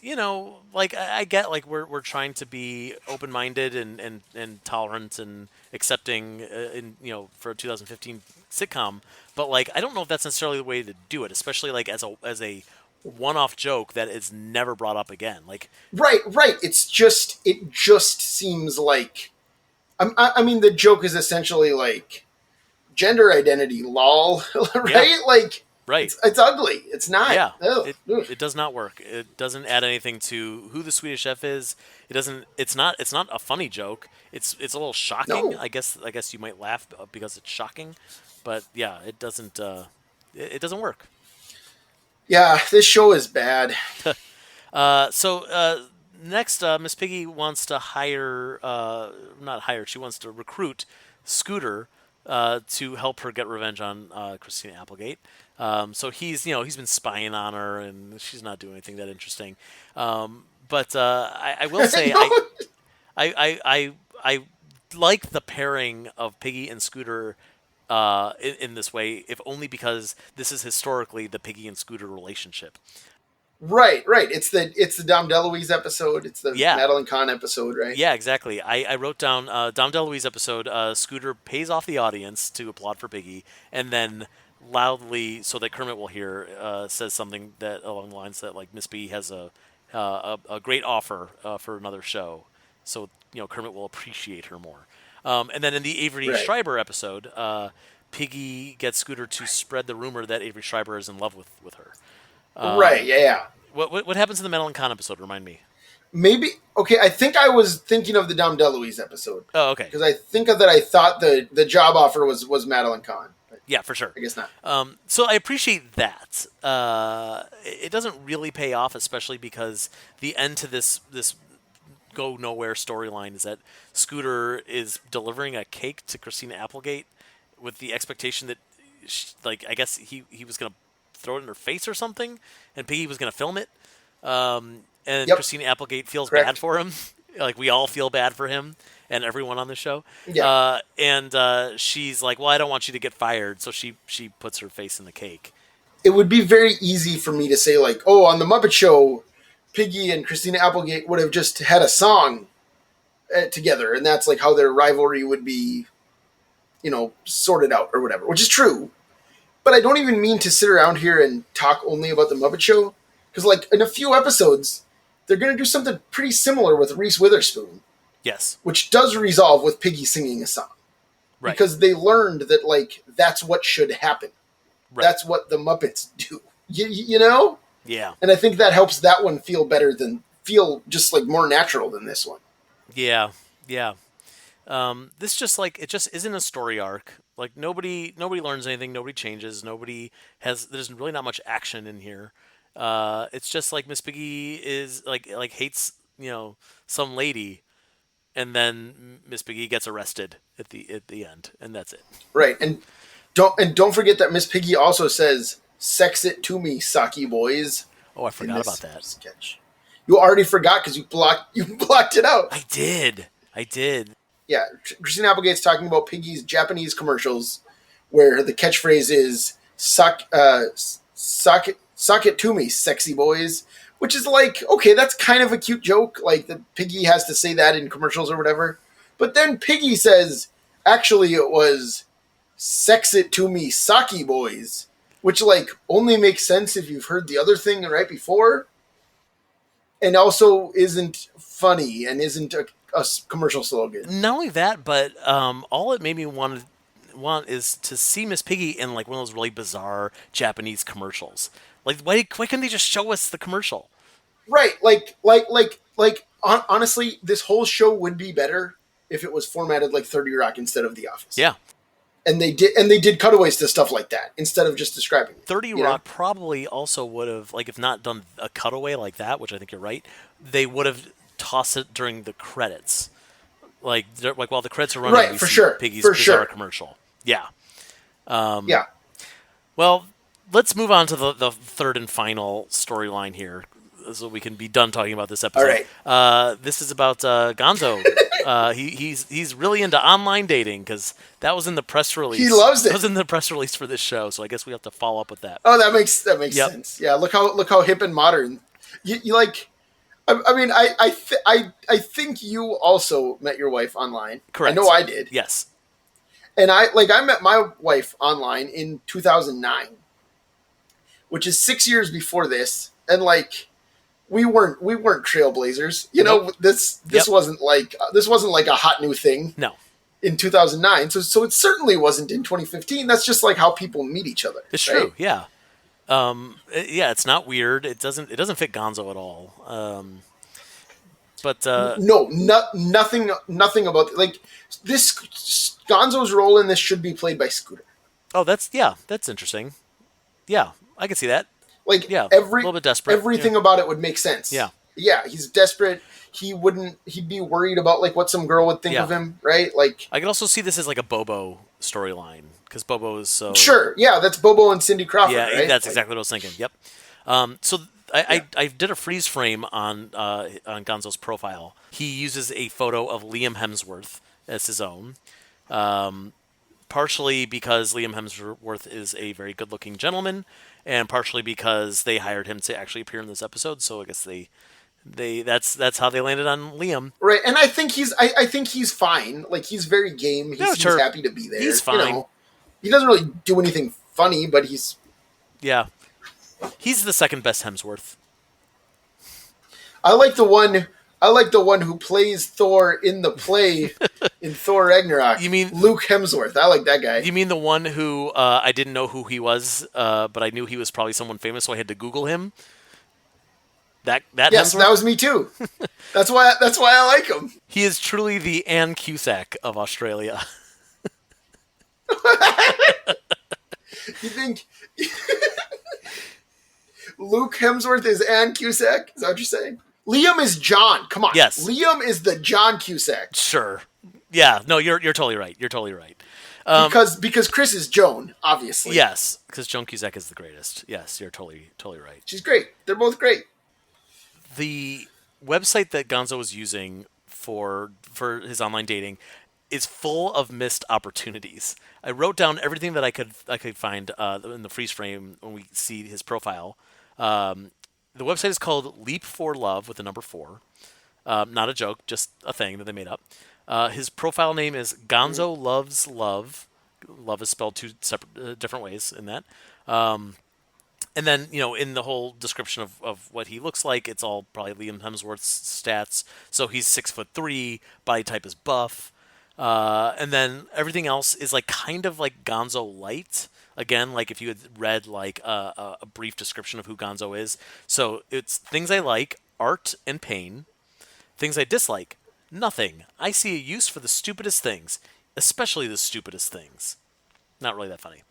like I get like we're trying to be open minded and tolerant and accepting in for a 2015 sitcom, but like I don't know if that's necessarily the way to do it, especially like as a one-off joke that is never brought up again. Like Right. It just seems like I mean the joke is essentially like gender identity lol, yeah, right? Like right. it's ugly. It's not. Yeah, Ugh. it it does not work. It doesn't add anything to who the Swedish chef is. It doesn't. It's not a funny joke. It's a little shocking. No. I guess you might laugh because it's shocking, but yeah, it doesn't. It doesn't work. Yeah, this show is bad. So next, Miss Piggy wants to hire, not hire. She wants to recruit Scooter to help her get revenge on Christina Applegate. So he's been spying on her, and she's not doing anything that interesting. But I will say No. I like the pairing of Piggy and Scooter in this way, if only because this is historically the Piggy and Scooter relationship. Right. It's the Dom DeLuise episode. It's the Yeah, Madeline Kahn episode, right? yeah, exactly. I wrote down Dom DeLuise episode. Scooter pays off the audience to applaud for Piggy, and then loudly so that Kermit will hear, says something that along the lines that like Miss B has a great offer for another show, so Kermit will appreciate her more. And then in the Avery Right. Schreiber episode, Piggy gets Scooter to spread the rumor that Avery Schreiber is in love with her. Right. Yeah. Yeah. What happens in the Madeline Kahn episode? Remind me. Maybe. Okay. I think I was thinking of the Dom DeLuise episode Oh, okay. because I think that I thought the job offer was Madeline Kahn. But Yeah, for sure. I guess not. So I appreciate that. It doesn't really pay off, especially because the end to this go nowhere storyline is that Scooter is delivering a cake to Christina Applegate with the expectation that, like, I guess he was gonna throw it in her face or something, and Piggy was gonna film it. And Yep. Christina Applegate feels bad Correct. for him. Like we all feel bad for him and everyone on the show. Yeah. And she's like, "Well, I don't want you to get fired," so she puts her face in the cake. It would be very easy for me to say like, oh, on the Muppet Show, Piggy and Christina Applegate would have just had a song together, and that's like how their rivalry would be, sorted out or whatever, which is true. But I don't even mean to sit around here and talk only about the Muppet Show, because like in a few episodes, they're going to do something pretty similar with Reese Witherspoon, Yes, which does resolve with Piggy singing a song, right, because they learned that like that's what should happen. right, That's what the Muppets do. You know? yeah, And I think that helps that one feel just like more natural than this one. yeah, yeah. This just like it just isn't a story arc. Like nobody learns anything. Nobody changes. Nobody has. There's really not much action in here. It's just like Miss Piggy is like hates some lady, and then Miss Piggy gets arrested at the end, and that's it. Right. And don't forget that Miss Piggy also says "sex it to me, Saki boys" Oh, I in forgot about this that. sketch. You already forgot because you blocked it out. I did. I did. Yeah, Christina Applegate's talking about Piggy's Japanese commercials, where the catchphrase is "suck it to me, sexy boys," which is like, okay, that's kind of a cute joke, like that Piggy has to say that in commercials or whatever. But then Piggy says, actually, it was "sex it to me, Saki boys," which like only makes sense if you've heard the other thing right before, and also isn't funny and isn't a commercial slogan. Not only that, but all it made me want is to see Miss Piggy in like one of those really bizarre Japanese commercials. Like, why couldn't they just show us the commercial? Right, honestly, this whole show would be better if it was formatted like 30 Rock instead of The Office. Yeah, And they did cutaways to stuff like that instead of just describing it. 30 Rock probably also would have, like, if not done a cutaway like that, which I think you're right, they would have tossed it during the credits. Like while the credits are running, Right, we for see sure, Piggy's for bizarre sure. commercial. Yeah. Yeah. Well, let's move on to the third and final storyline here, so we can be done talking about this episode. All right. This is about Gonzo. He's really into online dating because that was in the press release. He loves it. That was in the press release for this show, so I guess we have to follow up with that. Oh, that makes Yep. sense. Yeah, look how hip and modern. You like. I mean, I think you also met your wife online. Correct. I know I did. Yes. And I met my wife online in 2009, which is 6 years before this. And like, we weren't trailblazers. You know, this Yep. wasn't like a hot new thing No. in 2009. So it certainly wasn't in 2015. That's just like how people meet each other. It's right? true. Yeah. Yeah, it's not weird. It doesn't fit Gonzo at all. But Nothing about like this. Gonzo's role in this should be played by Scooter. that's interesting. Yeah, I can see that. Like Yeah, a little bit desperate. Everything about it would make sense. Yeah. Yeah, he's desperate. He'd be worried about like what some girl would think of him, right? Like, I could also see this as like a Bobo storyline because Bobo is so sure, yeah, that's Bobo and Cindy Crawford. Yeah, right? that's exactly what I was thinking. Yep. So I did a freeze frame on Gonzo's profile. He uses a photo of Liam Hemsworth as his own. Partially because Liam Hemsworth is a very good-looking gentleman, and partially because they hired him to actually appear in this episode. So I guess that's how they landed on Liam. Right, and I think he's fine. Like, he's very game. He seems sure. happy to be there. He's fine. He doesn't really do anything funny, but he's. Yeah, he's the second best Hemsworth. I like the one. I like the one who plays Thor in the play in Thor You Ragnarok. mean Luke Hemsworth. I like that guy. you mean the one who I didn't know who he was, but I knew he was probably someone famous, so I had to Google him. That Yes, that Hemsworth. was me too. That's why. That's why I like him. He is truly the Ann Cusack of Australia. You think Luke Hemsworth is Ann Cusack? Is that what you're saying? Liam is John. Come on. Yes. Liam is the John Cusack. Sure. Yeah. No, you're totally right. You're totally right. Because Chris is Joan, obviously. Yes, because Joan Cusack is the greatest. Yes, you're totally right. She's great. They're both great. The website that Gonzo was using for his online dating is full of missed opportunities. I wrote down everything that I could find in the freeze frame when we see his profile. The website is called Leap for Love with the number four. Not a joke, just a thing that they made up. His profile name is Gonzo Loves Love. Love is spelled two separate, different ways in that. And then, in the whole description of what he looks like, it's all probably Liam Hemsworth's stats. So he's 6'3", body type is buff. And then everything else is like kind of like Gonzo light. Again, like if you had read like a brief description of who Gonzo is. So it's things I like, art and pain. Things I dislike, nothing. I see a use for the stupidest things, especially the stupidest things. Not really that funny.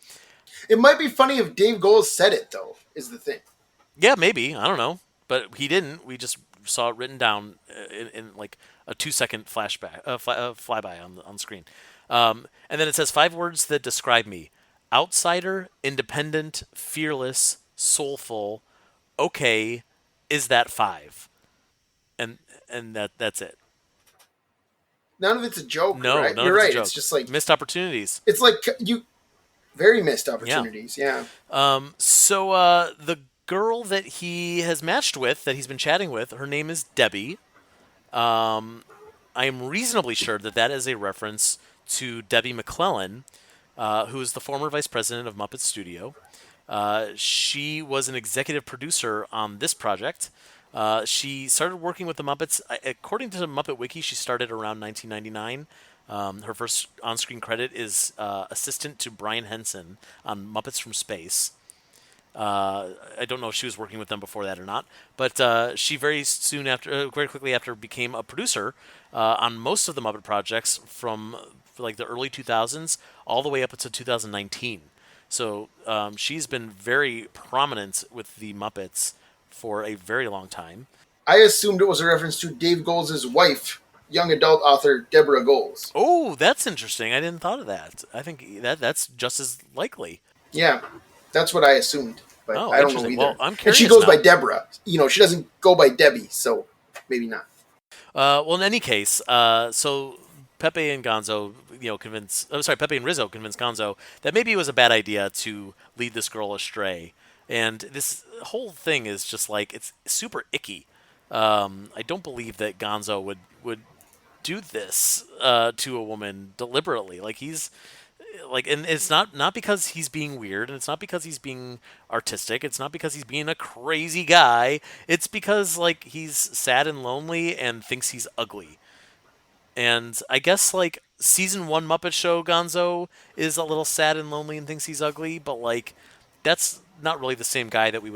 It might be funny if Dave Goles said it, though, is the thing. Yeah, maybe. I don't know. But he didn't. We just saw it written down in like a 2-second flashback, flyby on screen. And then it says 5 words that describe me: outsider, independent, fearless, soulful. Okay, is that 5? And that's it. None of it's a joke, No, right? none You're of it's a right. joke. It's just like Missed opportunities. it's like you very missed opportunities. Yeah. So the girl that he has matched with, that he's been chatting with, her name is Debbie. I am reasonably sure that that is a reference to Debbie McClellan, who is the former vice president of Muppet Studio. She was an executive producer on this project. She started working with the Muppets. According to the Muppet Wiki, she started around 1999. Her first on-screen credit is assistant to Brian Henson on Muppets from Space. I don't know if she was working with them before that or not, but she very quickly after, became a producer on most of the Muppet projects from like the early 2000s all the way up until 2019. So she's been very prominent with the Muppets for a very long time. I assumed it was a reference to Dave Goles' wife, young adult author Deborah Goles. Oh, that's interesting. I didn't thought of that. I think that's just as likely. Yeah, that's what I assumed, but Oh, I don't know interesting. either. Well, I'm And she curious goes now. by Deborah. She doesn't go by Debbie, so maybe not. Well, in any case, so Pepe and Gonzo, Pepe and Rizzo convince Gonzo that maybe it was a bad idea to lead this girl astray. And this whole thing is just like, it's super icky. I don't believe that Gonzo would do this to a woman deliberately. Like he's like, and it's not because he's being weird, and it's not because he's being artistic. It's not because he's being a crazy guy. It's because like he's sad and lonely and thinks he's ugly. And I guess like season 1 Muppet Show Gonzo is a little sad and lonely and thinks he's ugly, but like that's not really the same guy that we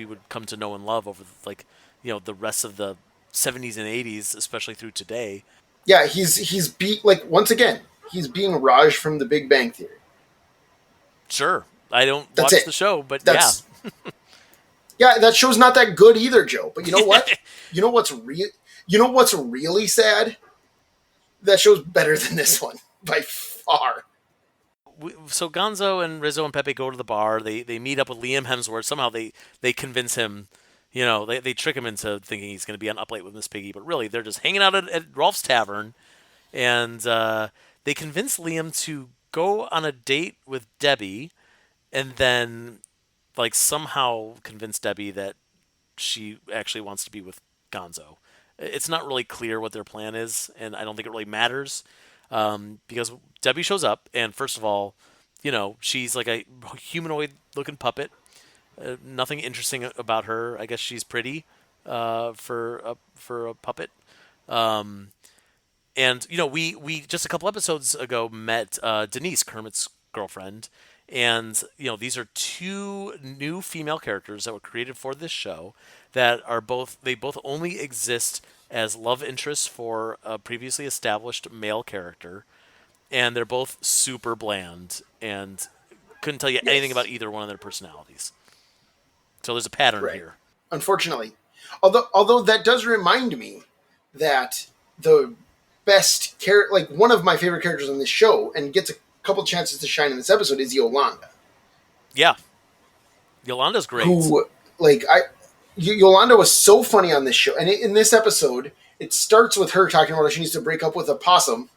would come to know and love over like the rest of the 70s and 80s, especially through today. Yeah, he's like once again, he's being Raj from The Big Bang Theory. Sure, I don't That's watch it. the show, but That's yeah, that show's not that good either, Joe. But you know what? You know what's really sad? That show's better than this one by far. so Gonzo and Rizzo and Pepe go to the bar. They meet up with Liam Hemsworth. Somehow they convince him. They trick him into thinking he's going to be on Up Late with Miss Piggy, but really they're just hanging out at Rowlf's Tavern, and they convince Liam to go on a date with Debbie, and then like somehow convince Debbie that she actually wants to be with Gonzo. It's not really clear what their plan is, and I don't think it really matters because Debbie shows up, and first of all, she's like a humanoid-looking puppet. Nothing interesting about her. I guess she's pretty for a puppet. And we just a couple episodes ago met Denise, Kermit's girlfriend, and these are two new female characters that were created for this show that are both only exist as love interests for a previously established male character, and they're both super bland and couldn't tell you anything about Yes. either one of their personalities. So there's a pattern Right. here. Unfortunately, although that does remind me that the best character, like one of my favorite characters on this show, and gets a couple chances to shine in this episode, is Yolanda. Yeah, Yolanda's great. Who, like, Yolanda was so funny on this show, and in this episode, it starts with her talking about how she needs to break up with a possum,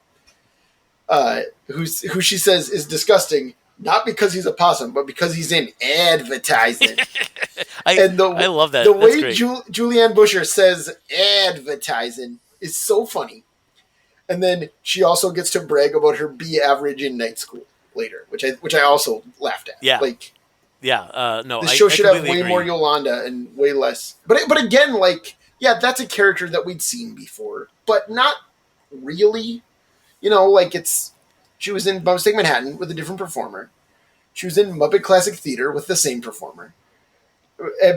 who she says is disgusting, not because he's a possum, but because he's in advertising. And I love that. the That's way great. Julianne Busher says advertising is so funny. And then she also gets to brag about her B average in night school later, which I also laughed at. Yeah. Like, Yeah, no, this I show should have way completely agree. more Yolanda and way less. But again, like, yeah, that's a character that we'd seen before, but not really. Like she was in Bumsteak Manhattan with a different performer. She was in Muppet Classic Theater with the same performer.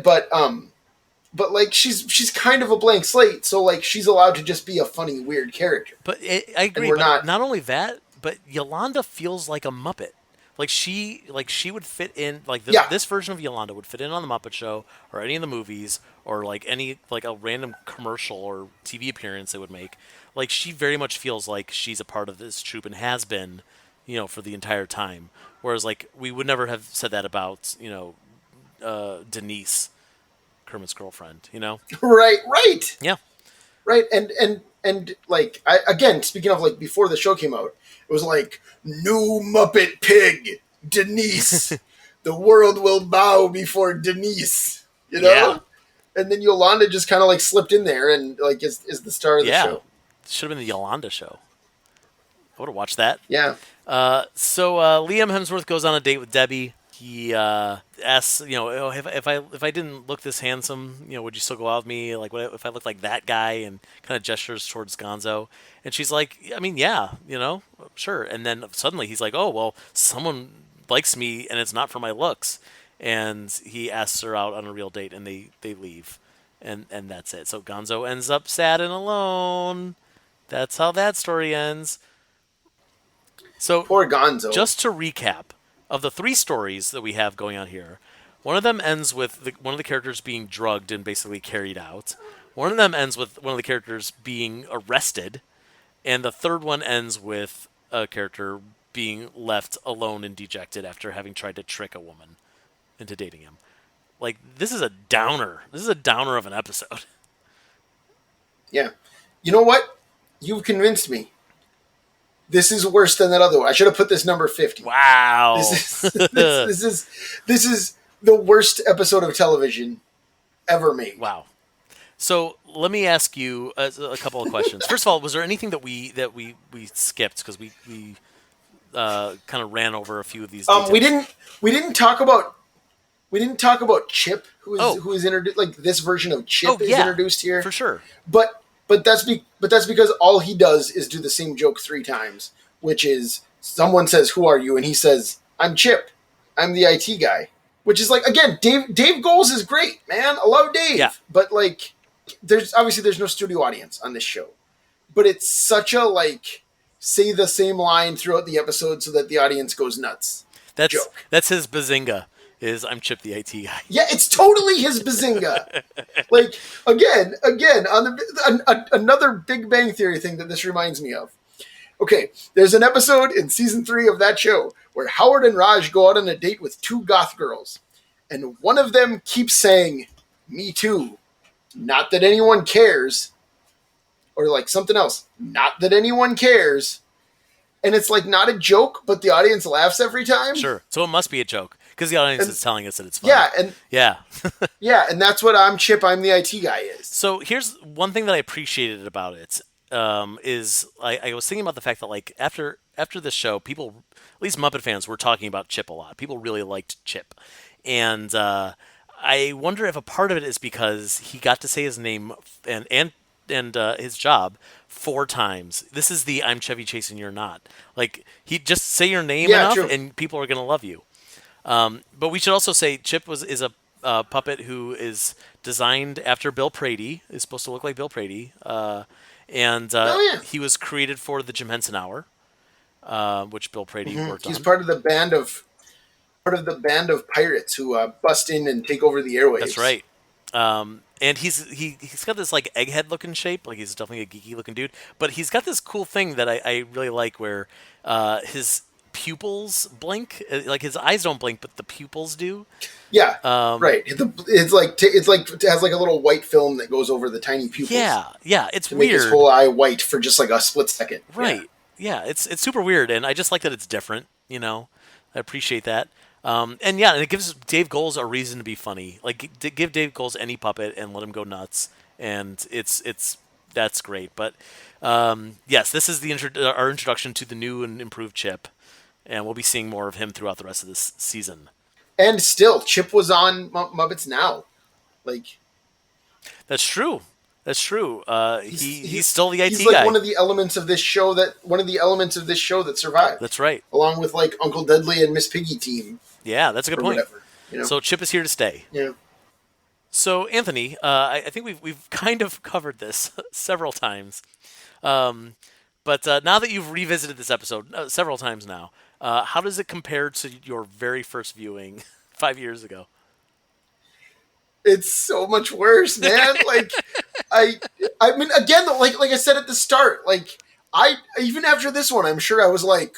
But like she's kind of a blank slate, so like she's allowed to just be a funny, weird character. But I And agree. we're But not. not only that, but Yolanda feels like a Muppet. Like she would fit in. Like Yeah, this version of Yolanda would fit in on the Muppet Show or any of the movies or like any like a random commercial or TV appearance they would make. Like she very much feels like she's a part of this troupe and has been, for the entire time. Whereas like we would never have said that about Denise, Kermit's girlfriend. right. Yeah. Right, and like again, speaking of like before the show came out, it was like new Muppet Pig Denise. The world will bow before Denise. Yeah. And then Yolanda just kind of like slipped in there and like is the star of the Yeah. show. Should have been the Yolanda show. I would have watched that. Yeah, So Liam Hemsworth goes on a date with Debbie. He asks, "Oh, if I didn't look this handsome, would you still go out with me? Like, what if I looked like that guy?" And kind of gestures towards Gonzo. And she's like, "I mean, yeah, sure." And then suddenly he's like, "Oh, well, someone likes me, and it's not for my looks." And he asks her out on a real date, and they leave, and that's it. So Gonzo ends up sad and alone. That's how that story ends. So poor Gonzo. just to recap, of the three stories that we have going on here, one of them ends with one of the characters being drugged and basically carried out. One of them ends with one of the characters being arrested, and the third one ends with a character being left alone and dejected after having tried to trick a woman into dating him. Like this is a downer. This is a downer of an episode. Yeah, you know what? You've convinced me. This is worse than that other one. I should have put this number 50. Wow. This is the worst episode of television ever made. Wow. So let me ask you a couple of questions. First of all, was there anything that we skipped because we kind of ran over a few of these details? We didn't talk about Chip, who is introduced. Like this version of Chip is introduced here for sure. But that's because all he does is do the same joke 3 times, which is someone says, "Who are you?" and he says, "I'm Chip. I'm the IT guy." Which is like, again, Dave Goles is great, man. I love Dave. Yeah. But like, there's no studio audience on this show, but it's such a like say the same line throughout the episode so that the audience goes nuts. Joke. That's his bazinga. Is I'm Chip the IT guy. Yeah, it's totally his bazinga. Like again, on another Big Bang Theory thing that this reminds me of. Okay, there's an episode in season 3 of that show where Howard and Raj go out on a date with 2 goth girls, and one of them keeps saying, "Me too," not that anyone cares, or like something else, not that anyone cares. And it's like not a joke, but the audience laughs every time. Sure. So it must be a joke because the audience is telling us that it's funny. Yeah, and that's what I'm Chip, I'm the IT guy is. So here's one thing that I appreciated about it is I was thinking about the fact that like after after this show, people, at least Muppet fans, were talking about Chip a lot. People really liked Chip, and I wonder if a part of it is because he got to say his name and his job 4 times. This is the "I'm Chevy Chase and you're not." Like he just say your name Yeah, enough, true. and people are gonna love you. But we should also say Chip is a puppet who is designed after Bill Prady. Is supposed to look like Bill Prady, and Oh yeah. he was created for the Jim Henson Hour, which Bill Prady worked He's on. part of the band of pirates who bust in and take over the That's airwaves. right. And he's got this like egghead looking shape, like he's definitely a geeky looking dude. But he's got this cool thing that I really like, where his pupils blink. Like his eyes don't blink, but the pupils do. Yeah, Um, right. It's like it has like a little white film that goes over the tiny pupils yeah, it's to make his weird. whole eye white for just like a split second. Yeah. Right. Yeah, it's super weird, and I just like that it's different. I appreciate that. And yeah, and it gives Dave Goles a reason to be funny. Like give Dave Goles any puppet and let him go nuts, and it's that's great. But yes, this is our introduction to the new and improved Chip, and we'll be seeing more of him throughout the rest of this season. And still, Chip was on Muppets Now. Like That's true. That's true. He's still the he's IT like guy. one of the elements of this show that survived, That's right. along with like Uncle Dudley and Miss Piggy team Yeah, that's a good or point. whatever. You know. So Chip is here to stay. Yeah. So Anthony, I think we've kind of covered this several times, but now that you've revisited this episode several times now, how does it compare to your very first viewing 5 years ago? It's so much worse, man. Like I I mean again like I said at the start, like I even after this one I'm sure I was like,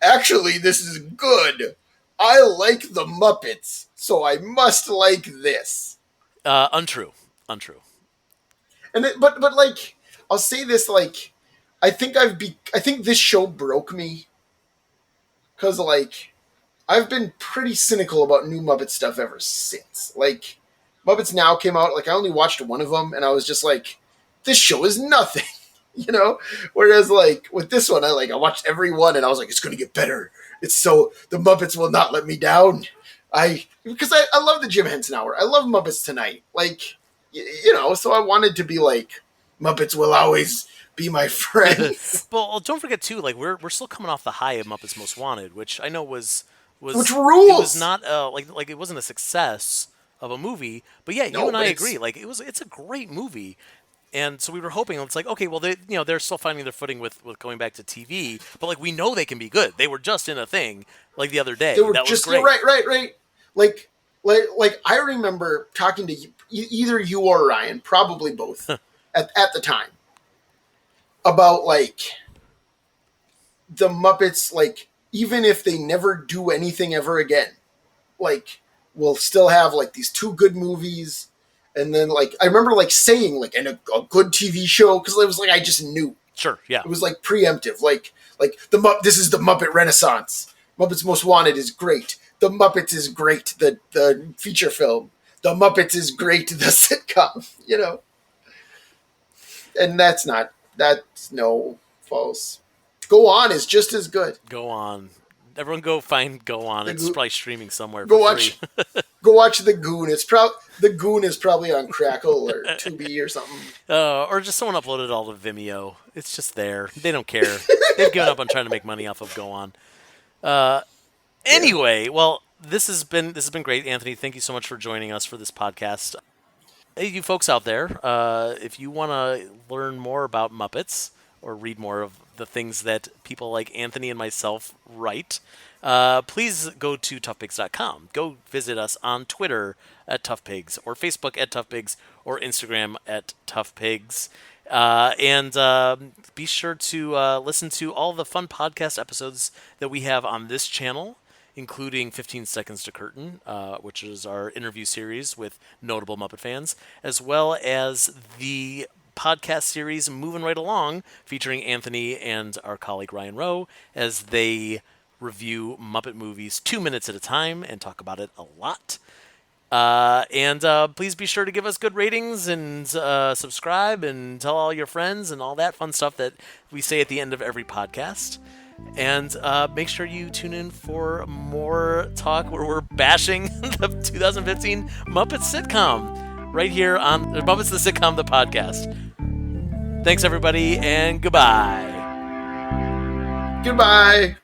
actually this is good. I like the Muppets, so I must like this. Untrue, untrue. But like I'll say this, like I think this show broke me cuz like I've been pretty cynical about new Muppet stuff ever since. Like Muppets Now came out, like I only watched one of them and I was just like, this show is nothing. you know? Whereas like with this one, I watched every one and I was like, it's gonna get better. It's so the Muppets will not let me down. I love the Jim Henson Hour. I love Muppets Tonight. Like so I wanted to be like, Muppets will always be my friends. Well, don't forget too, like we're still coming off the high of Muppets Most Wanted, which I know was Which it was rules. not like it wasn't a success of a movie, but yeah, you No, and I but agree. it's Like it's a great movie, and so we were hoping it's like okay, well they're still finding their footing with going back to TV, but like we know they can be good. They were just in a thing like the other they day were that was just yeah, great. right. Like like I remember talking to either you or Ryan, probably both, at the time about like the Muppets. Like even if they never do anything ever again, like we'll still have like these two good movies, and then like I remember like saying like and a good TV show because it was like I just knew Sure, yeah. it was like preemptive, like this is the Muppet Renaissance. Muppets Most Wanted is great. The Muppets is great. The feature film. The Muppets is great. The sitcom. And that's no false. Go On is just as good. Go on. Everyone go find Go On. The It's Go- probably streaming somewhere Go for free. watch Go watch The Goon. The Goon is probably on Crackle or Tubi or something. Or just someone uploaded it all to Vimeo. It's just there. They don't care. They've given up on trying to make money off of Go On. Yeah. Anyway, well, this has been great, Anthony. Thank you so much for joining us for this podcast. Hey, you folks out there, if you want to learn more about Muppets or read more of the things that people like Anthony and myself write, please go to toughpigs.com. Go visit us on Twitter at toughpigs, or Facebook at toughpigs, or Instagram at toughpigs. And be sure to listen to all the fun podcast episodes that we have on this channel, including 15 Seconds to Curtain, which is our interview series with notable Muppet fans, as well as the podcast series Moving Right Along, featuring Anthony and our colleague Ryan Roe, as they review Muppet movies 2 minutes at a time and talk about it a lot. And please be sure to give us good ratings and subscribe and tell all your friends and all that fun stuff that we say at the end of every podcast. And make sure you tune in for more talk where we're bashing the 2015 Muppets sitcom right here on Muppets the Sitcom, the podcast. Thanks, everybody, and goodbye. Goodbye.